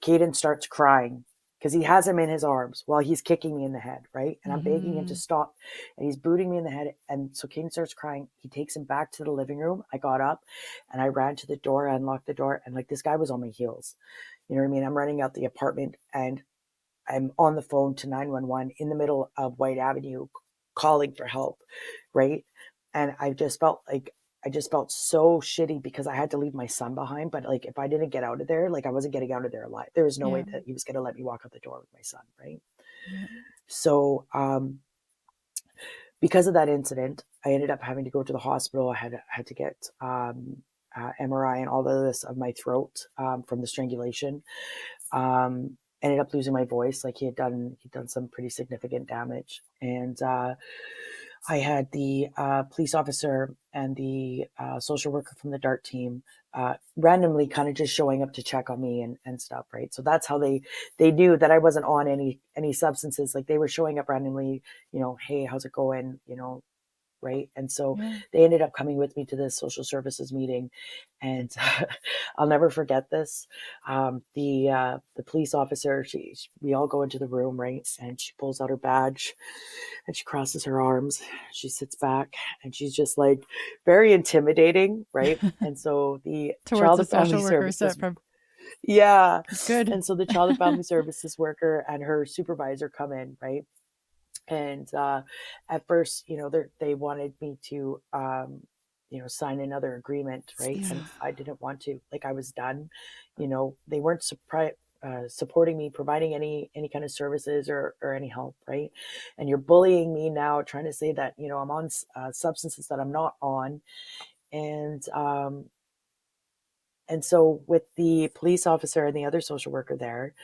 Caden starts crying because he has him in his arms while he's kicking me in the head, right? And I'm begging him to Mm-hmm. stop, and he's booting me in the head. And so Caden starts crying. He takes him back to the living room. I got up and I ran to the door, I unlocked the door, and like, this guy was on my heels. You know what I mean? I'm running out the apartment, and I'm on the phone to 911 in the middle of White Avenue calling for help, right? And I just felt so shitty because I had to leave my son behind. But like, if I didn't get out of there, like, I wasn't getting out of there alive. There was no way Yeah. that he was going to let me walk out the door with my son, right? Yeah. So because of that incident, I ended up having to go to the hospital. I had to get MRI and all of this of my throat from the strangulation. Ended up losing my voice. Like, he'd done some pretty significant damage. And I had the police officer and the social worker from the DART team randomly kind of just showing up to check on me and stuff, right? So that's how they knew that I wasn't on any substances. Like, they were showing up randomly, "Hey, how's it going?" Right? And so Yeah. they ended up coming with me to this social services meeting, and I'll never forget this. The police officer, we all go into the room, right? And she pulls out her badge, and she crosses her arms. She sits back, and she's just like very intimidating, right? And so the Towards child the and family social worker services, set from yeah, good. and so the child and family services worker and her supervisor come in, right? And at first, they wanted me to sign another agreement, right? And I didn't want to. Like, I was done. They weren't supporting me, providing any kind of services or any help, right? And you're bullying me now, trying to say that I'm on substances that I'm not on. And so with the police officer and the other social worker there,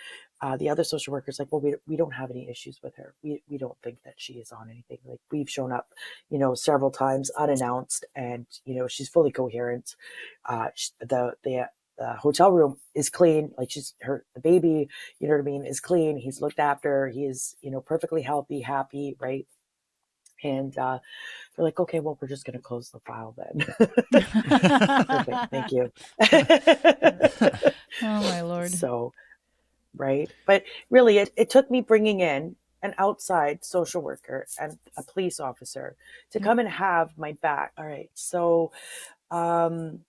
the other social worker's like, "Well, we don't have any issues with her. We don't think that she is on anything. Like, we've shown up, several times unannounced, and she's fully coherent. The hotel room is clean. Like, the baby, you know what I mean, is clean. He's looked after. He is, perfectly healthy, happy, right?" And they're like, "Okay, well, we're just going to close the file then." Perfect. Thank you. Oh my lord. So, right. But really, it took me bringing in an outside social worker and a police officer to Yeah. come and have my back. All right. So, um,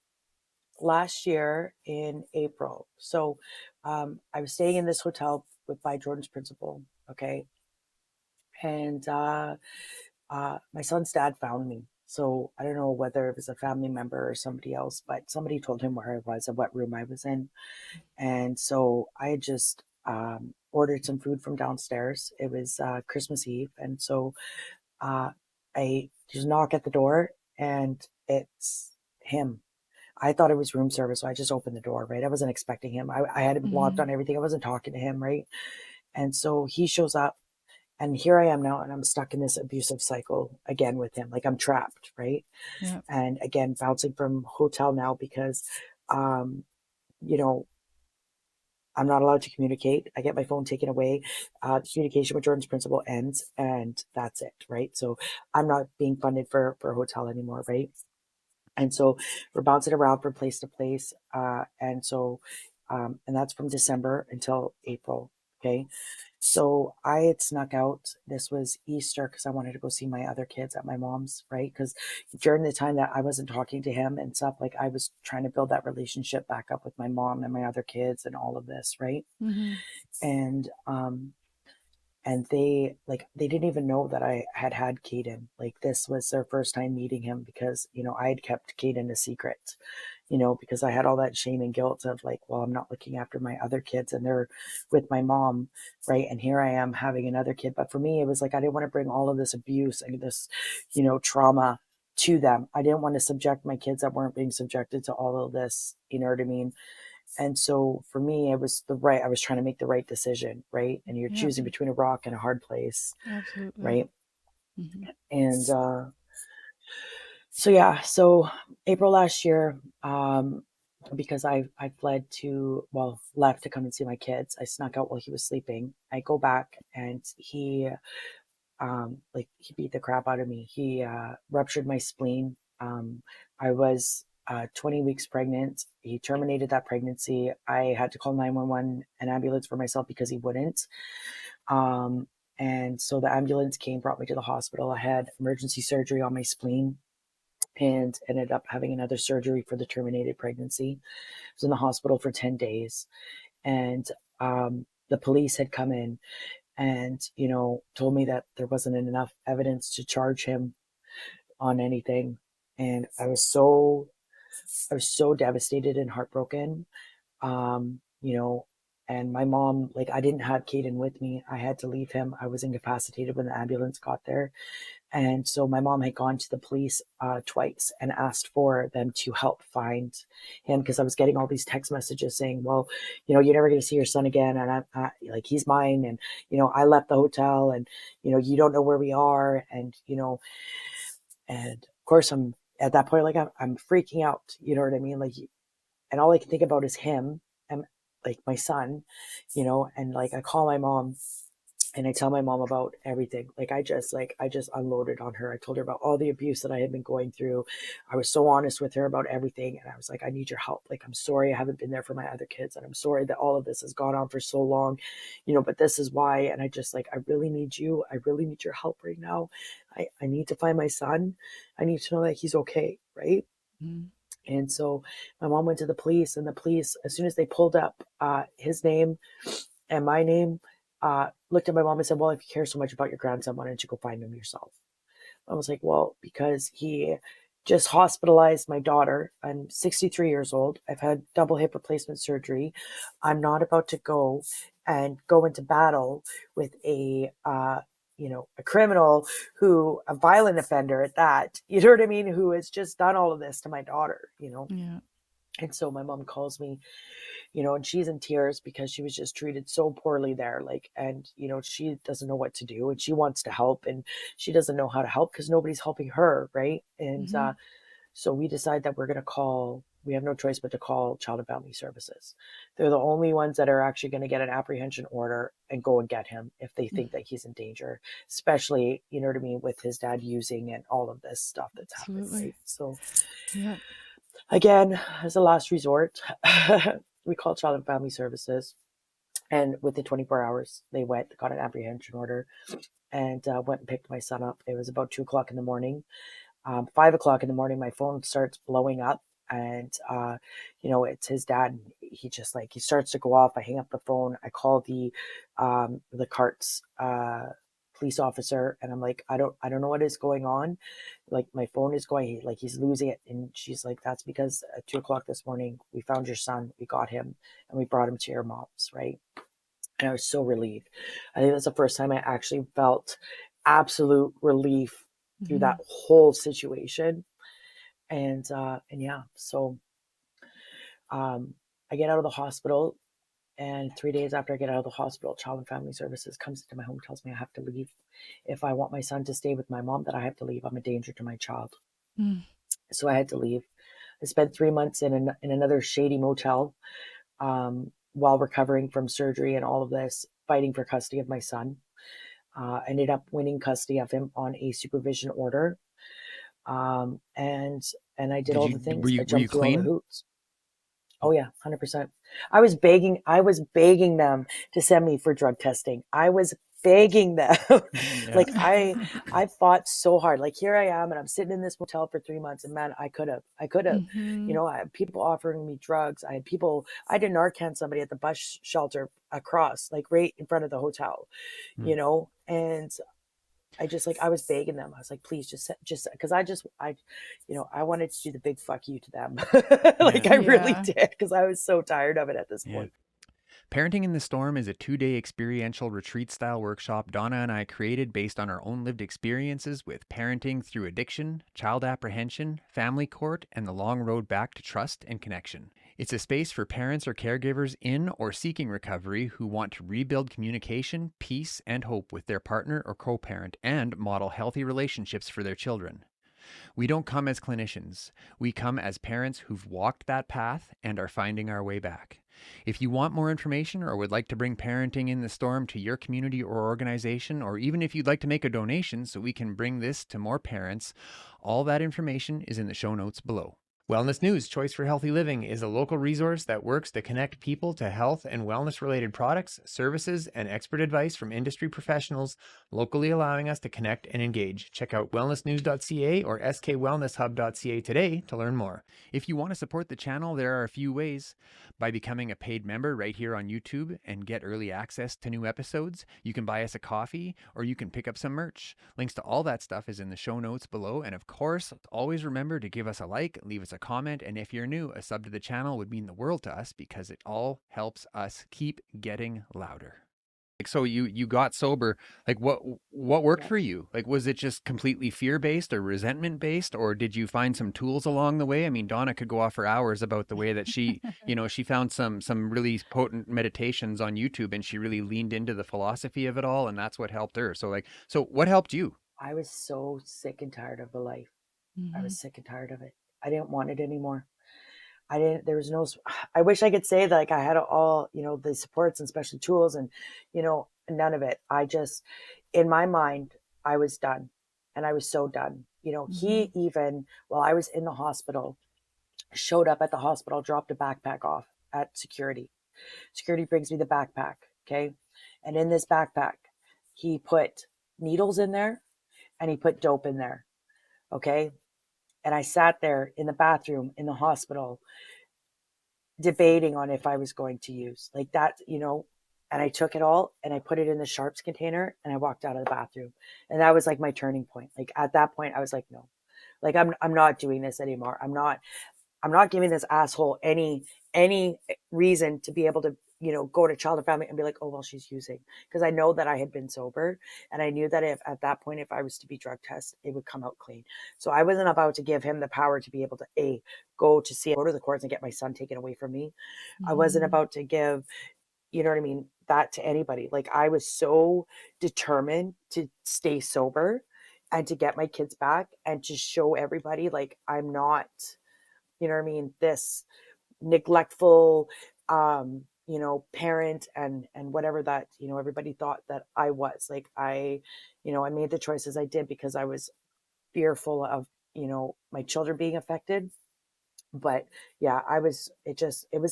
last year in April, so I was staying in this hotel by Jordan's principal. Okay. And my son's dad found me. So I don't know whether it was a family member or somebody else, but somebody told him where I was and what room I was in. And so I had just ordered some food from downstairs. It was Christmas Eve. And so I just knock at the door and it's him. I thought it was room service, so I just opened the door, right? I wasn't expecting him. I had him blocked Mhm. on everything. I wasn't talking to him, right? And so he shows up, and here I am now, and I'm stuck in this abusive cycle again with him. Like I'm trapped, right? Yeah. And again, bouncing from hotel now because, um, you know, I'm not allowed to communicate. I get my phone taken away. The communication with Jordan's principal ends, and that's it, right? So I'm not being funded for a hotel anymore, right? And so we're bouncing around from place to place. And that's from December until April. Okay. So I had snuck out. This was Easter because I wanted to go see my other kids at my mom's, right? Because during the time that I wasn't talking to him and stuff, like I was trying to build that relationship back up with my mom and my other kids and all of this, right? Mhm. And they didn't even know that I had Caden. Like this was their first time meeting him because I had kept Caden a secret, because I had all that shame and guilt of like, well, I'm not looking after my other kids and they're with my mom, right? And here I am having another kid. But for me, it was like I didn't want to bring all of this abuse and this trauma to them. I didn't want to subject my kids that weren't being subjected to all of this, you know what I mean? And so for me, I was trying to make the right decision, right? And you're Yeah. choosing between a rock and a hard place, Absolutely. right? Mhm. And so April last year, because I fled left to come and see my kids. I snuck out while he was sleeping. I go back and he beat the crap out of me. He ruptured my spleen. I was 20 weeks pregnant. He terminated that pregnancy. I had to call 911, an ambulance for myself because he wouldn't. Um, and so the ambulance came, brought me to the hospital. I had emergency surgery on my spleen and ended up having another surgery for the terminated pregnancy. I was in the hospital for 10 days. And the police had come in and told me that there wasn't enough evidence to charge him on anything. And I was so devastated and heartbroken. um you know and my mom, like, I didn't have Caden with me. I had to leave him. I was incapacitated when the ambulance got there. And so my mom had gone to the police twice and asked for them to help find him, because I was getting all these text messages saying, well, you're never going to see your son again. And like, he's mine. And, I left the hotel and, you don't know where we are. And of course, I'm at that point, like, I'm freaking out. You know what I mean? Like, and all I can think about is him and like my son, and like I call my mom and I tell my mom about everything. Like I just unloaded on her. I told her about all the abuse that I had been going through. I was so honest with her about everything. And I was like, I need your help. Like, I'm sorry I haven't been there for my other kids. And I'm sorry that all of this has gone on for so long, but this is why. And I really need you. I really need your help right now. I need to find my son. I need to know that he's okay. Right. Mhm. And so my mom went to the police, and the police, as soon as they pulled up his name and my name, looked at my mom and said, well, if you care so much about your grandson, why don't you go find him yourself? I was like, well, because he just hospitalized my daughter. I'm 63 years old. I've had double hip replacement surgery. I'm not about to go into battle with a criminal, a violent offender at that, you know what I mean, who has just done all of this to my daughter. Yeah. And so my mom calls me, and she's in tears because she was just treated so poorly there. Like, and, she doesn't know what to do, and she wants to help, and she doesn't know how to help because nobody's helping her. Right. And Mhm. so we decide that we have no choice but to call Child and Family Services. They're the only ones that are actually going to get an apprehension order and go and get him if they Mm. think that he's in danger, especially, you know what I mean, with his dad using and all of this stuff that's happened. Absolutely. Right. So Yeah. again, as a last resort, we called Child and Family Services. And within 24 hours, they got an apprehension order, and went and picked my son up. It was about 2 o'clock in the morning. 5 o'clock in the morning, my phone starts blowing up, and it's his dad. He starts to go off. I hang up the phone. I call the carts police officer, and I'm like, I don't know what is going on. Like, my phone is going, like, he's losing it. And she's like, that's because at 2 o'clock this morning, we found your son, we got him, and we brought him to your mom's, right? And I was so relieved. I think that's the first time I actually felt absolute relief through Mm-hmm. that whole situation. And yeah, so um, I get out of the hospital, and 3 days after I get out of the hospital, Child and Family Services comes into my home, tells me I have to leave. If I want my son to stay with my mom, that I have to leave. I'm a danger to my child. Mm. So I had to leave. I spent 3 months in another shady motel while recovering from surgery and all of this, fighting for custody of my son. Ended up winning custody of him on a supervision order. Um, and and I did Did all you the were things. I you were you jumped through all the clean? hoops. Oh yeah, 100%. I was begging them to send me for drug testing. I was begging them. Yeah. Like I fought so hard. Like here I am and I'm sitting in this motel for 3 months, and man, I could have, Mm-hmm. I had people offering me drugs. I did Narcan somebody at the bus shelter across, like right in front of the hotel, Hmm. and I was begging them. I was like, please just because I wanted to do the big fuck you to them. Yeah. Like I really Yeah. did, because I was so tired of it at this Yeah. point. Parenting in the Storm is a 2-day experiential retreat style workshop Donna and I created based on our own lived experiences with parenting through addiction, child apprehension, family court, and the long road back to trust and connection. It's a space for parents or caregivers in or seeking recovery who want to rebuild communication, peace, and hope with their partner or co parent and model healthy relationships for their children. We don't come as clinicians. We come as parents who've walked that path and are finding our way back. If you want more information or would like to bring Parenting in the Storm to your community or organization, or even if you'd like to make a donation so we can bring this to more parents, all that information is in the show notes below. Wellness News Choice for Healthy Living is a local resource that works to connect people to health and wellness related products, services, and expert advice from industry professionals, locally allowing us to connect and engage. Check out wellnessnews.ca or skwellnesshub.ca today to learn more. If you want to support the channel, there are a few ways. By becoming a paid member right here on YouTube and get early access to new episodes, you can buy us a coffee or you can pick up some merch. Links to all that stuff is in the show notes below. And of course, always remember to give us a like, leave us a comment, and if you're new, a sub to the channel would mean the world to us because it all helps us keep getting louder. Like, so you got sober. Like, what worked Yeah. for you? Like, was it just completely fear based or resentment based, or did you find some tools along the way? I mean, Donna could go off for hours about the way that she found some really potent meditations on YouTube, and she really leaned into the philosophy of it all, and that's what helped her. So what helped you? I was so sick and tired of the life. I Mm-hmm. was sick and tired of it. I didn't want it anymore. I didn't, there was no, I wish I could say that like I had all, the supports and special tools and, none of it. In my mind, I was done, and I was so done. Mm-hmm. He even, while I was in the hospital, showed up at the hospital, dropped a backpack off at security. Security brings me the backpack. Okay. And in this backpack, he put needles in there and he put dope in there. Okay. And I sat there in the bathroom in the hospital debating on if I was going to use like that, and I took it all and I put it in the sharps container and I walked out of the bathroom. And that was like my turning point. Like at that point, I was like, no, like I'm not doing this anymore. I'm not giving this asshole any reason to be able to, go to Child and Family and be like, oh well, she's using, because I know that I had been sober, and I knew that if at that point if I was to be drug tested, it would come out clean. So I wasn't about to give him the power to be able to go to the courts and get my son taken away from me. I wasn't Mm-hmm. about to give, you know what I mean, that to anybody. Like I was so determined to stay sober and to get my kids back and to show everybody like I'm not, this neglectful parent and whatever that, everybody thought that I was. Like I made the choices I did because I was fearful of, my children being affected. But yeah, it was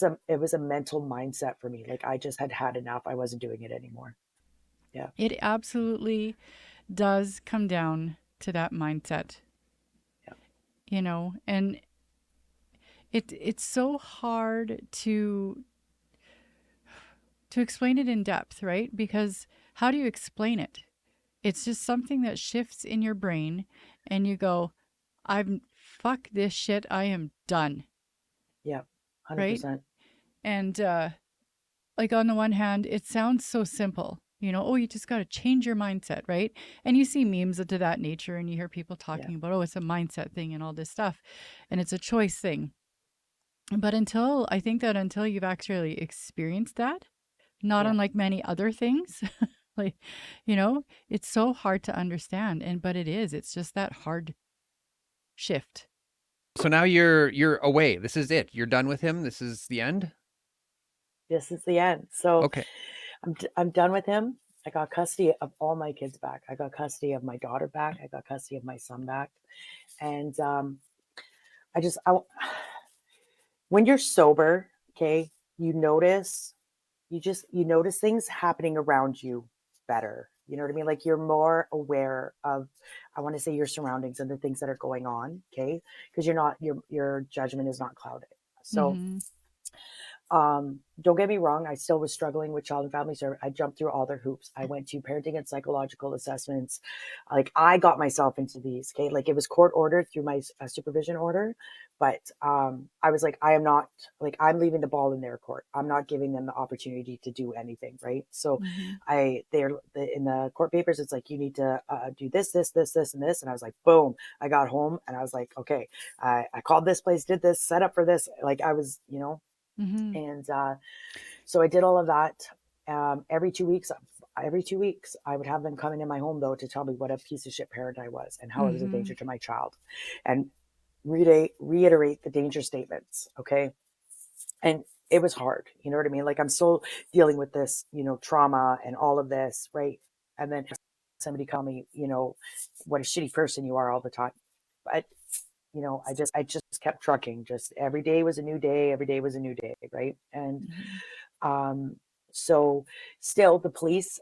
a mental mindset for me. Like I just had enough. I wasn't doing it anymore. Yeah. It absolutely does come down to that mindset, Yeah. and it's so hard to explain it in depth, right? Because how do you explain it? It's just something that shifts in your brain and you go, I'm fuck this shit, I am done, Yeah. right? 100%. And like on the one hand, it sounds so simple. Oh, you just got to change your mindset, right? And you see memes to that nature and you hear people Yeah. talking about, oh, it's a mindset thing and all this stuff. And it's a choice thing. But I think that until you've actually experienced that, not Yeah. unlike many other things, like, it's so hard to understand. But it's just that hard shift. So now you're away. This is it. You're done with him. This is the end. This is the end. So Okay. I'm done with him. I got custody of all my kids back. I got custody of my daughter back. I got custody of my son back. And I when you're sober, okay, you notice you notice things happening around you better. You know what I mean? Like you're more aware of, I want to say, your surroundings and the things that are going on. Okay, because you're not your judgment is not clouded. So Mm-hmm. Don't get me wrong, I still was struggling with child and family service. I jumped through all their hoops. I went to parenting and psychological assessments. Like I got myself into these, okay? Like it was court ordered through my supervision order, but I was like, I am not, like, I'm leaving the ball in their court. I'm not giving them the opportunity to do anything, right? So Mm-hmm. in the court papers, it's like, you need to do this, this, this, this, and this. And I was like, boom, I got home and I was like, okay, I called this place, did this, set up for this. Like I was, Mm-hmm. and so I did all of that. Every 2 weeks, I would have them come into my home though to tell me what a piece of shit parent I was and how I was a Mm-hmm. danger to my child, and reiterate the danger statements. Okay, and it was hard. You know what I mean? Like I'm still dealing with this, trauma and all of this, right? And then somebody call me, what a shitty person you are all the time, but I just kept trucking. Just every day was a new day. Every day was a new day, right? And Mm-hmm. um, so still the police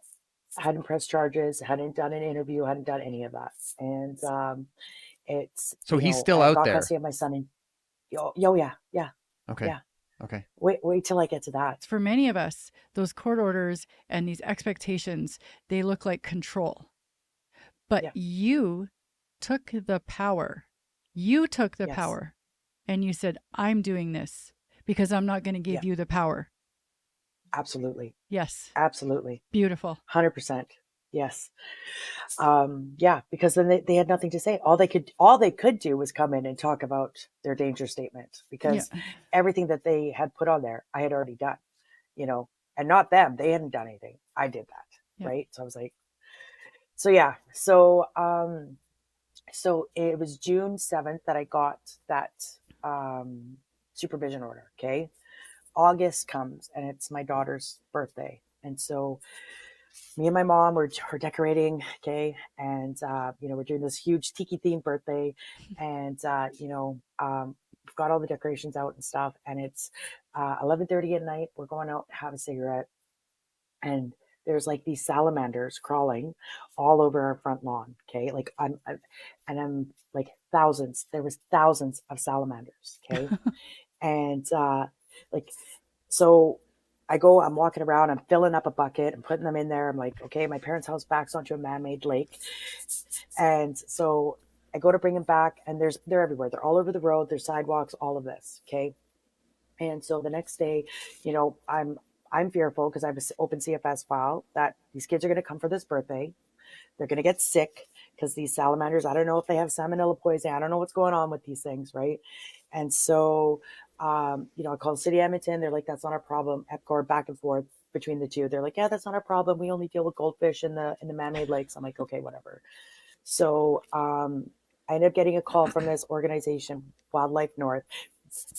hadn't pressed charges, hadn't done an interview, hadn't done any of that. And it's, So he's still I out got there. custody of my son and yo, yeah, yeah, Okay. yeah. Okay. Wait till I get to that. For many of us, those court orders and these expectations, they look like control. But Yeah. you took the power. You took the Yes. power and you said, I'm doing this because I'm not going to Yeah. give you the power. Absolutely. Yes. Absolutely. Beautiful. 100%. Yes. Yeah, because then they had nothing to say. All they could do was come in and talk about their danger statement, Yeah. because everything that they had put on there I had already done, and not them. They hadn't done anything. I did that. Yeah. Right. So I was like, so yeah. So it was June 7th that I got that supervision order. Okay. August comes and it's my daughter's birthday. And so me and my mom were decorating, okay, and we're doing this huge tiki themed birthday, and we've got all the decorations out and stuff, and it's 11:30 at night. We're going out to have a cigarette, and there's like these salamanders crawling all over our front lawn, okay, like I'm like thousands. There was thousands of salamanders, okay, and like so I'm walking around, I'm filling up a bucket, I'm putting them in there. I'm like, okay, my parents' house backs onto a man-made lake. And so I go to bring them back and they're everywhere. They're all over the road, there's sidewalks, all of this. Okay. And so the next day, I'm fearful because I have an open CFS file that these kids are going to come for this birthday. They're going to get sick because these salamanders, I don't know if they have salmonella poisoning. I don't know what's going on with these things, right? And so, I called City Edmonton. They're like, that's not our problem. EPCOR, back and forth between the two. They're like, yeah, that's not our problem. We only deal with goldfish in the man-made lakes. I'm like, okay, whatever. So I ended up getting a call from this organization, Wildlife North.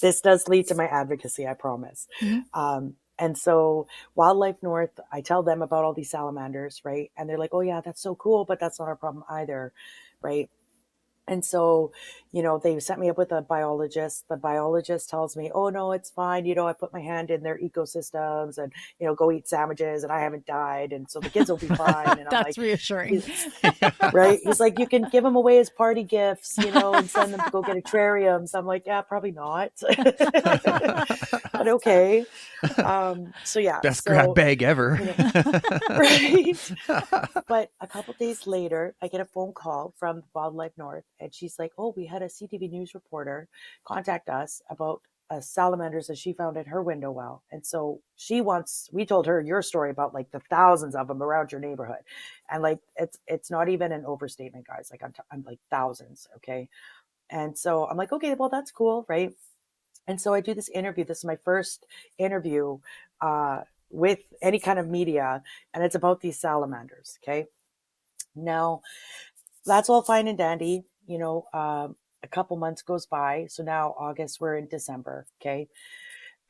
This does lead to my advocacy, I promise. Mm-hmm. And so Wildlife North, I tell them about all these salamanders, right? And they're like, oh yeah, that's so cool, but that's not our problem either, right? And so, they sent me up with a biologist. The biologist tells me, oh, no, it's fine. I put my hand in their ecosystems and, go eat sandwiches and I haven't died. And so the kids will be fine. And I'm That's like, reassuring. right. He's like, you can give them away as party gifts, and send them to go get aquariums. I'm like, yeah, probably not. But okay. So yeah. Best grab So, bag ever. right. But a couple days later, I get a phone call from Wildlife North, and she's like, "Oh, we had a CTV News reporter contact us about salamanders that she found in her window well. And so we told her your story about like the thousands of them around your neighborhood. And like, it's not even an overstatement, guys. Like I'm like thousands. Okay. And so I'm like, okay, well, that's cool. Right. And so I do this interview. This is my first interview, with any kind of media, and it's about these salamanders. Okay. Now, that's all fine and dandy. A couple months goes by. So now August, we're in December. Okay.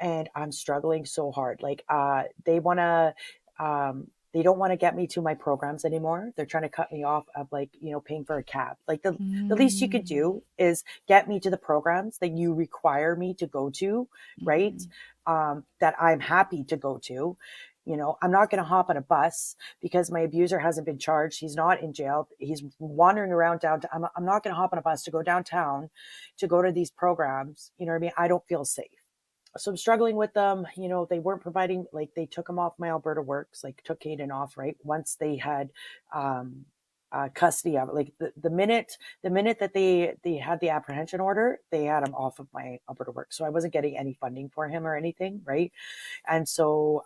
And I'm struggling so hard. Like, they don't want to get me to my programs anymore. They're trying to cut me off of, like, paying for a cab. Like, the least you could Mm. do is get me to the programs that you require me to go to, right? Mhm. That I'm happy to go to. I'm not going to hop on a bus because my abuser hasn't been charged. He's not in jail. He's wandering around downtown. I'm not going to hop on a bus to go downtown to go to these programs. You know what I mean? I don't feel safe. So I'm struggling with them. They weren't providing, like, they took him off my Alberta works, like took Caden off, right? Once they had, custody of it. Like the minute that they had the apprehension order, they had him off of my Alberta work. So I wasn't getting any funding for him or anything. Right. And so,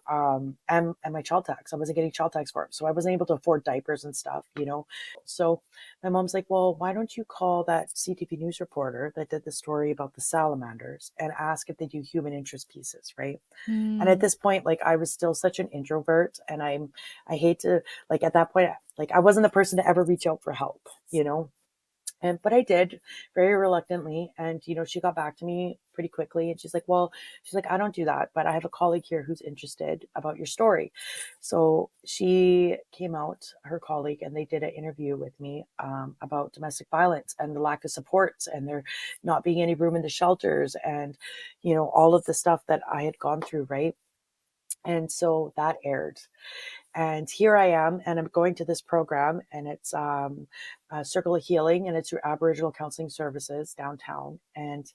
and my child tax, I wasn't getting child tax for him. So I wasn't able to afford diapers and stuff. So my mom's like, well, why don't you call that CTV news reporter that did the story about the salamanders and ask if they do human interest pieces, right? And at Mm. this point, like, I was still such an introvert, and I hate to, like, at that point, like, I wasn't the person to ever reach out for help. But I did, very reluctantly. And, she got back to me pretty quickly, and she's like, I don't do that, but I have a colleague here who's interested about your story. So she came out, her colleague, and they did an interview with me, about domestic violence and the lack of supports and there not being any room in the shelters and, all of the stuff that I had gone through. Right. And so that aired. And here I am, and I'm going to this program, and it's, Circle of Healing, and it's through Aboriginal Counseling Services downtown. And,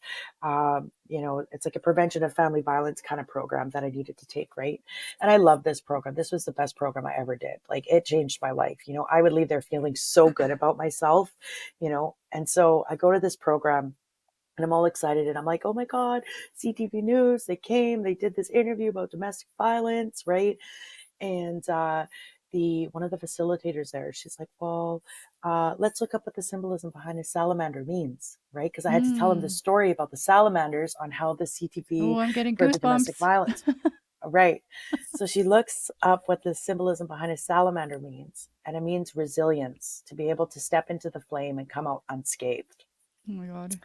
it's like a prevention of family violence kind of program that I needed to take, right? And I love this program. This was the best program I ever did. Like, it changed my life. I would leave there feeling so good about myself. And so I go to this program. And I'm all excited, and I'm like, oh my God, CTV News, they came, they did this interview about domestic violence, right? And the one of the facilitators there, she's like, well, let's look up what the symbolism behind a salamander means, right? Because I had to tell him the Mm. story about the salamanders on how the CTV Oh, I'm getting for the domestic goosebumps. violence, right? So she looks up what the symbolism behind a salamander means, and it means resilience, to be able to step into the flame and come out unscathed. Oh my God.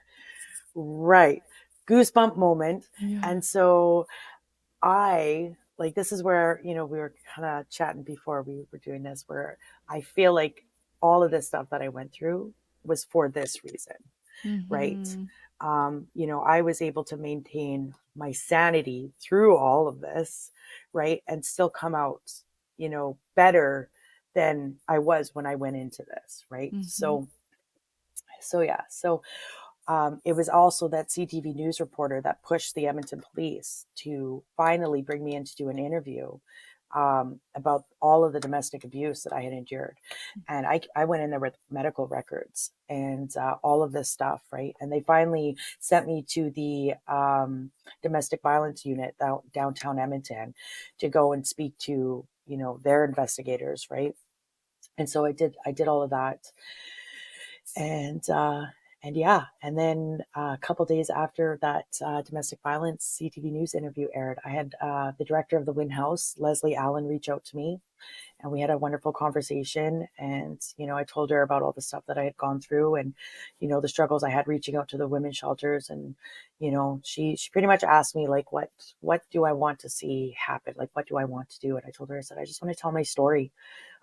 Right. Goosebump moment. Yeah. And so this is where, we were kind of chatting before we were doing this, where I feel like all of this stuff that I went through was for this reason, right? Mm-hmm. I was able to maintain my sanity through all of this, right? And still come out, better than I was when I went into this, right? Mm-hmm. So yeah. So it was also that CTV news reporter that pushed the Edmonton police to finally bring me in to do an interview, about all of the domestic abuse that I had endured. And I went in there with medical records and, all of this stuff, right? And they finally sent me to the, domestic violence unit downtown Edmonton to go and speak to, their investigators, right? And so I did all of that. And, yeah, and then a couple days after that, domestic violence CTV News interview aired, I had, the director of the Wynn House, Leslie Allen, reach out to me, and we had a wonderful conversation. And, I told her about all the stuff that I had gone through, and, the struggles I had reaching out to the women's shelters. And, she pretty much asked me, like, what do I want to see happen? Like, what do I want to do? And I told her, I said, I just want to tell my story.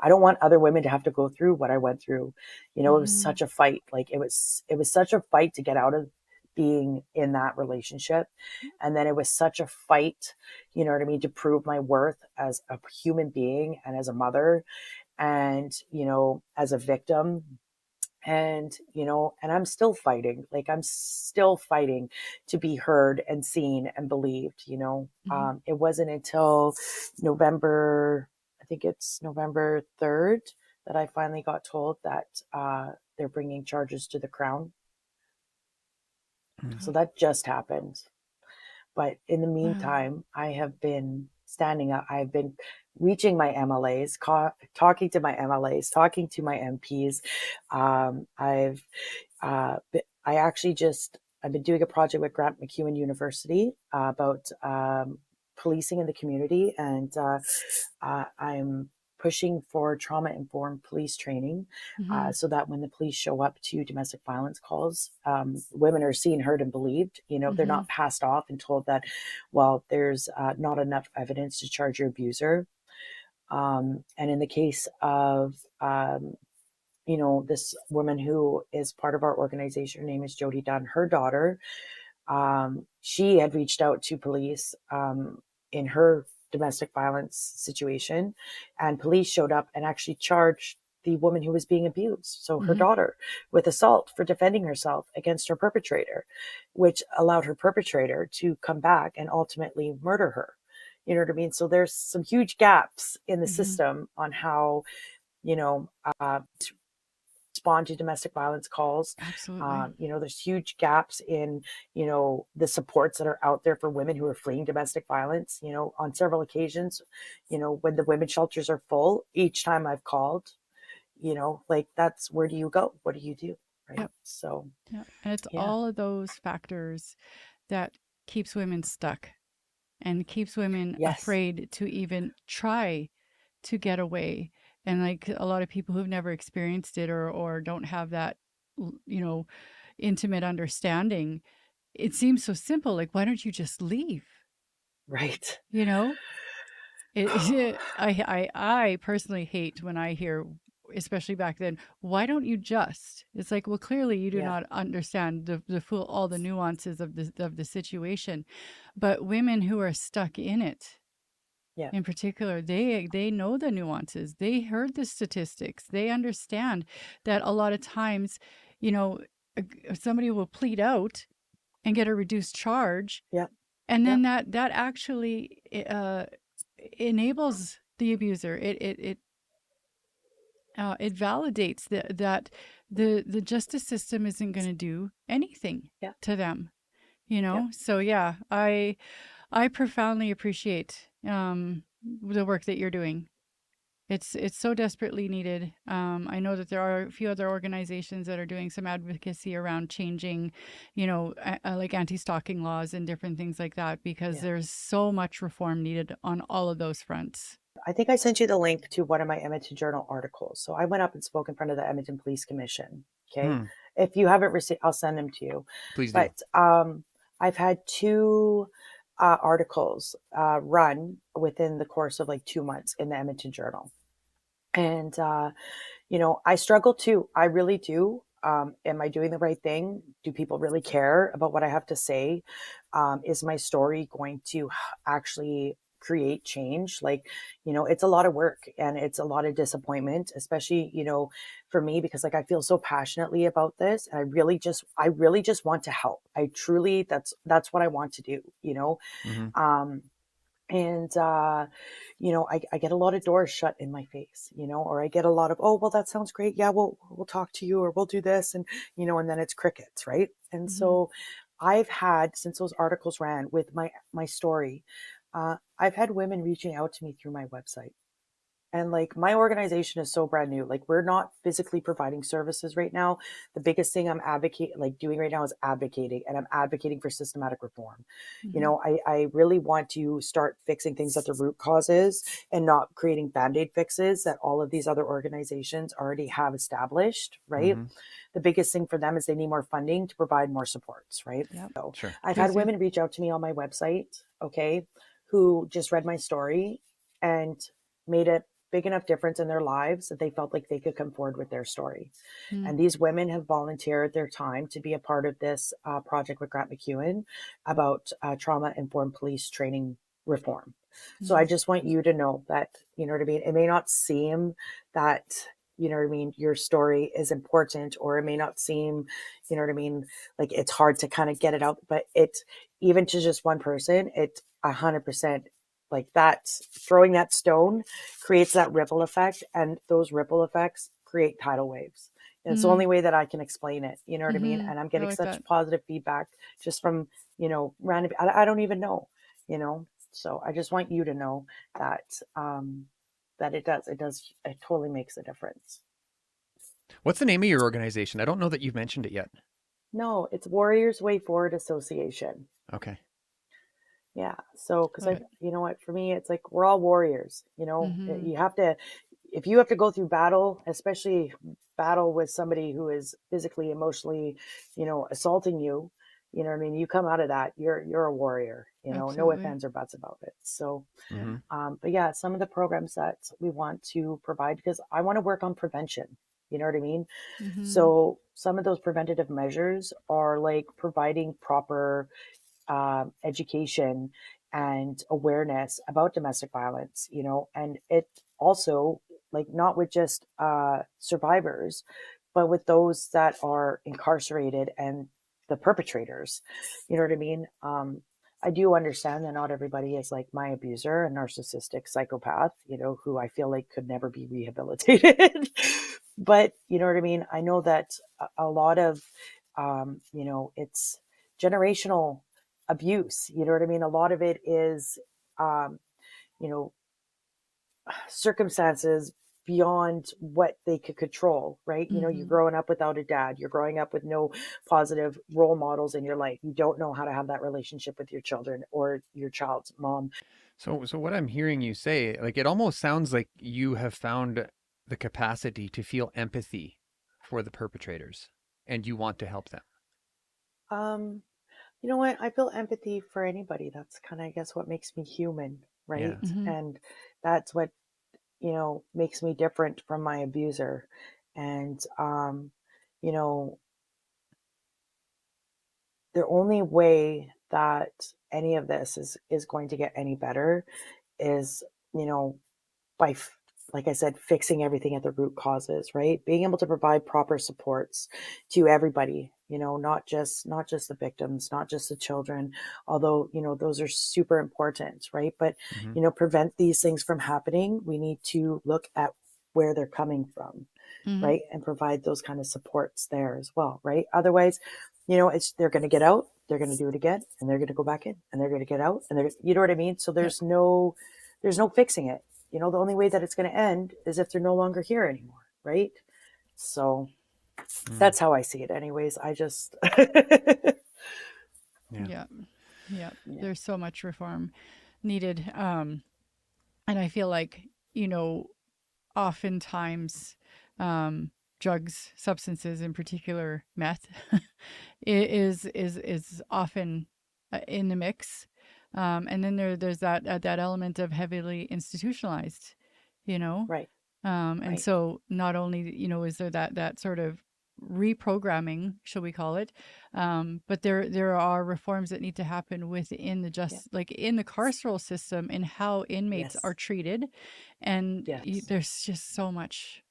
I don't want other women to have to go through what I went through. It was Mm-hmm. such a fight. Like, it was such a fight to get out of being in that relationship. And then it was such a fight, you know what I mean, to prove my worth as a human being and as a mother and, as a victim. And, and I'm still fighting. Like, I'm still fighting to be heard and seen and believed. Mm-hmm. It wasn't until November, I think it's November 3rd, that I finally got told that, they're bringing charges to the Crown. So Mhm. that just happened. But in the meantime, I have been standing up. I've been reaching my MLAs, talking to my MLAs, talking to my MPs. I actually I've been doing a project with Grant MacEwan University about policing in the community, and I'm pushing for trauma-informed police training, Mm-hmm. so that when the police show up to domestic violence calls, women are seen, heard, and believed. They're Mm-hmm. not passed off and told that, well, there's not enough evidence to charge your abuser. And in the case of this woman who is part of our organization, her name is Jody Dunn, her daughter, she had reached out to police in her domestic violence situation, and police showed up and actually charged the woman who was being abused, so her Mm-hmm. daughter, with assault for defending herself against her perpetrator, which allowed her perpetrator to come back and ultimately murder her. You know what I mean? So there's some huge gaps in the Mm-hmm. system on how, you know, respond to domestic violence calls. Absolutely. There's huge gaps in, the supports that are out there for women who are fleeing domestic violence. On several occasions, when the women's shelters are full, each time I've called, like, that's, where do you go? What do you do? Right. Yep. So, Yep. And it's yeah. all of those factors that keeps women stuck and keeps women Yes. afraid to even try to get away. And like a lot of people who've never experienced it or don't have that, you know, intimate understanding, it seems so simple. Like, why don't you just leave? Right. You know, I personally hate when I hear, especially back then, why don't you just? It's like, well, clearly you do Yeah. not understand the full all the nuances of the situation. But women who are stuck in it, Yeah. in particular, they know the nuances. They heard the statistics. They understand that a lot of times, you know, somebody will plead out and get a reduced charge, Yeah. and Yeah. then that actually enables the abuser. It validates that the justice system isn't going to do anything Yeah. to them. Yeah. So yeah, I profoundly appreciate the work that you're doing. It's so desperately needed. I know that there are a few other organizations that are doing some advocacy around changing, like anti-stalking laws and different things like that, because Yeah. there's so much reform needed on all of those fronts. I think I sent you the link to one of my Edmonton Journal articles. So I went up and spoke in front of the Edmonton Police Commission. Okay. Hmm. If you haven't received, I'll send them to you. Please do. But I've had two articles run within the course of like 2 months in the Edmonton Journal. And I struggle too. I really do. Am I doing the right thing? Do people really care about what I have to say? Is my story going to actually create change? Like, it's a lot of work and it's a lot of disappointment, especially, for me, because like I feel so passionately about this, and I really just want to help. I truly, that's what I want to do. Hmm. Um, and I get a lot of doors shut in my face, or I get a lot of, oh well, that sounds great, yeah, we'll talk to you, or we'll do this, and and then it's crickets, right? And Hmm. so I've had, since those articles ran with my story, I've had women reaching out to me through my website. And like, my organization is so brand new. Like, we're not physically providing services right now. The biggest thing I'm doing right now is advocating, and I'm advocating for systematic reform. Hmm. I really want to start fixing things at the root causes and not creating band-aid fixes that all of these other organizations already have established, right? Hmm. The biggest thing for them is they need more funding to provide more supports, right? Yep. So Sure. I've had Please do. women reach out to me on my website, okay, who just read my story and made it big enough difference in their lives that they felt like they could come forward with their story. Mm-hmm. And these women have volunteered their time to be a part of this project with Grant MacEwan about trauma informed police training reform. So I just want you to know that, you know what I mean? It may not seem that, you know what I mean, your story is important, or it may not seem, you know what I mean, like it's hard to kind of get it out, but it's, even to just one person, it's 100% like that. Throwing that stone creates that ripple effect, and those ripple effects create tidal waves. It's the Mm. only way that I can explain it. You know what I mean? Mhm. And I'm I getting like such that. positive feedback just from, random, I don't even know, you know? So I just want you to know that, that it totally makes a difference. What's the name of your organization? I don't know that you've mentioned it yet. No, it's Warriors Way Forward Association. Okay. Yeah. So, because Love it. you know what, for me, it's like we're all warriors. Mhm. You have to, if you have to go through battle, especially battle with somebody who is physically, emotionally, assaulting you, you know what I mean? You come out of that, you're a warrior, no ifs, Absolutely. ands, or buts about it. So, Mm-hmm. but yeah, some of the programs that we want to provide, because I want to work on prevention. You know what I mean? Mhm. So some of those preventative measures are like providing proper education and awareness about domestic violence, and it also, like, not with just survivors, but with those that are incarcerated and the perpetrators. You know what I mean? I do understand that not everybody is like my abuser, a narcissistic psychopath, who I feel like could never be rehabilitated. But you know what I mean? I know that a lot of, it's generational abuse. You know what I mean? A lot of it is, um, you know, circumstances beyond what they could control, right? You're Mhm. growing up without a dad. You're growing up with no positive role models in your life. You don't know how to have that relationship with your children or your child's mom. So what I'm hearing you say, like it almost sounds like you have found the capacity to feel empathy for the perpetrators and you want to help them. Um, you know what? I feel empathy for anybody. That's kind of, I guess, what makes me human, right? Yeah. Mhm. And that's what, makes me different from my abuser. And, you know, the only way that any of this is going to get any better is, you know, by like I said, fixing everything at the root causes, right? Being able to provide proper supports to everybody, not just the victims, not just the children, although, those are super important, right? But, Mm-hmm. prevent these things from happening. We need to look at where they're coming from, Mhm. right? And provide those kind of supports there as well, right? Otherwise, they're going to get out, they're going to do it again, and they're going to go back in, and they're going to get out, and you know what I mean? So Yeah. there's no fixing it. The only way that it's going to end is if they're no longer here anymore, right? So Mm. that's how I see it. Anyways, I just Yeah. Yeah. Yeah. yeah, There's so much reform needed. And I feel like, you know, oftentimes, um, drugs, substances, in particular, meth, is often in the mix. And then there's that element of heavily institutionalized, you know. right, And right, so not only, you know, is there that sort of reprogramming, shall we call it, but there are reforms that need to happen within the yeah, just like in the carceral system in how inmates yes, are treated, and yes, there's just so much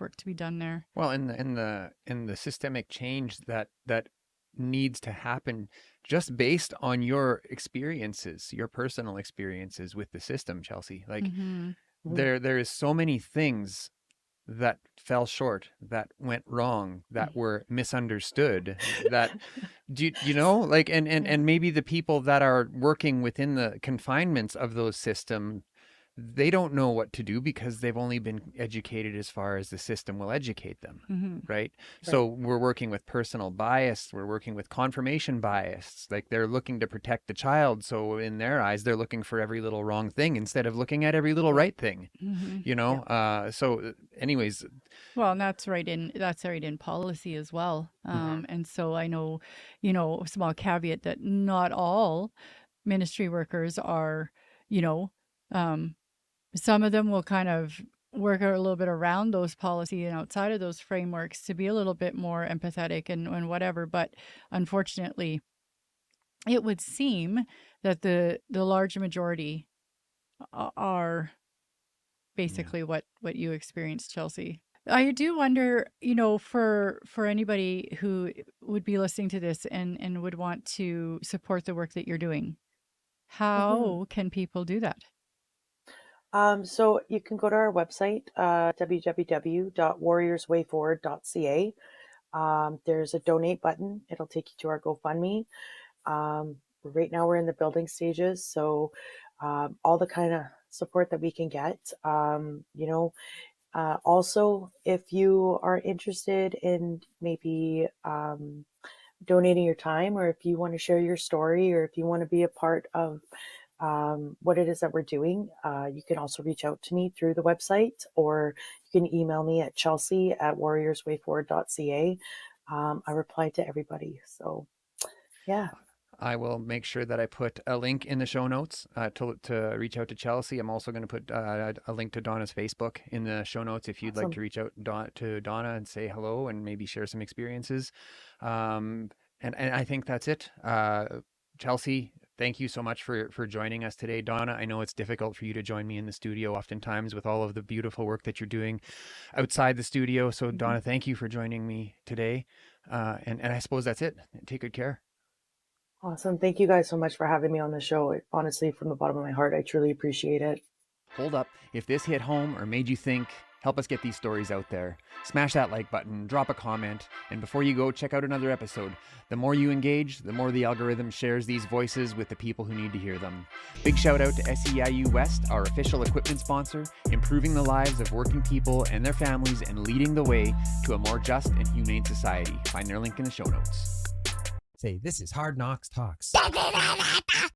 work to be done there. Well, in the systemic change that needs to happen just based on your experiences, your personal experiences with the system, Chelsea. Like Mm-hmm. mhm, there is so many things that fell short, that went wrong, that were misunderstood, that like Yeah. and maybe the people that are working within the confinements of those systems, they don't know what to do because they've only been educated as far as the system will educate them, Mm-hmm. right? right, So we're working with personal bias, we're working with confirmation bias. Like they're looking to protect the child, so in their eyes they're looking for every little wrong thing instead of looking at every little yeah, right thing, Mm-hmm. yeah, so anyways. Well, and that's right in policy as well. Mhm. And so I know, you know, a small caveat that not all ministry workers are, you know, um, some of them will kind of work a little bit around those policy and outside of those frameworks to be a little bit more empathetic and whatever. But unfortunately, it would seem that the large majority are Yeah. basically what you experienced, Chelsea. I do wonder, you know, for anybody who would be listening to this and would want to support the work that you're doing, hmm how can people do that? So you can go to our website, www.warriorswayforward.ca. There's a donate button. It'll take you to our GoFundMe. Right now we're in the building stages, so all the kind of support that we can get. Also, if you are interested in maybe donating your time, or if you want to share your story, or if you want to be a part of what it is that we're doing, you can also reach out to me through the website, or you can email me at chelsea@warriorswayforward.ca. I reply to everybody. So, yeah. I will make sure that I put a link in the show notes to reach out to Chelsea. I'm also going to put a link to Donna's Facebook in the show notes if you'd like Awesome. to reach out to Donna and say hello and maybe share some experiences. And I think that's it. Chelsea, thank you so much for joining us today. Donna, I know it's difficult for you to join me in the studio oftentimes with all of the beautiful work that you're doing outside the studio. So, Mhm. Donna, thank you for joining me today. And I suppose that's it. Take good care. Awesome. Thank you guys so much for having me on the show. Honestly, from the bottom of my heart, I truly appreciate it. Hold up. If this hit home or made you think, help us get these stories out there. Smash that like button, drop a comment, and before you go, check out another episode. The more you engage, the more the algorithm shares these voices with the people who need to hear them. Big shout out to SEIU West, our official equipment sponsor, improving the lives of working people and their families and leading the way to a more just and humane society. Find their link in the show notes. Say, this is Hard Knocks Talks.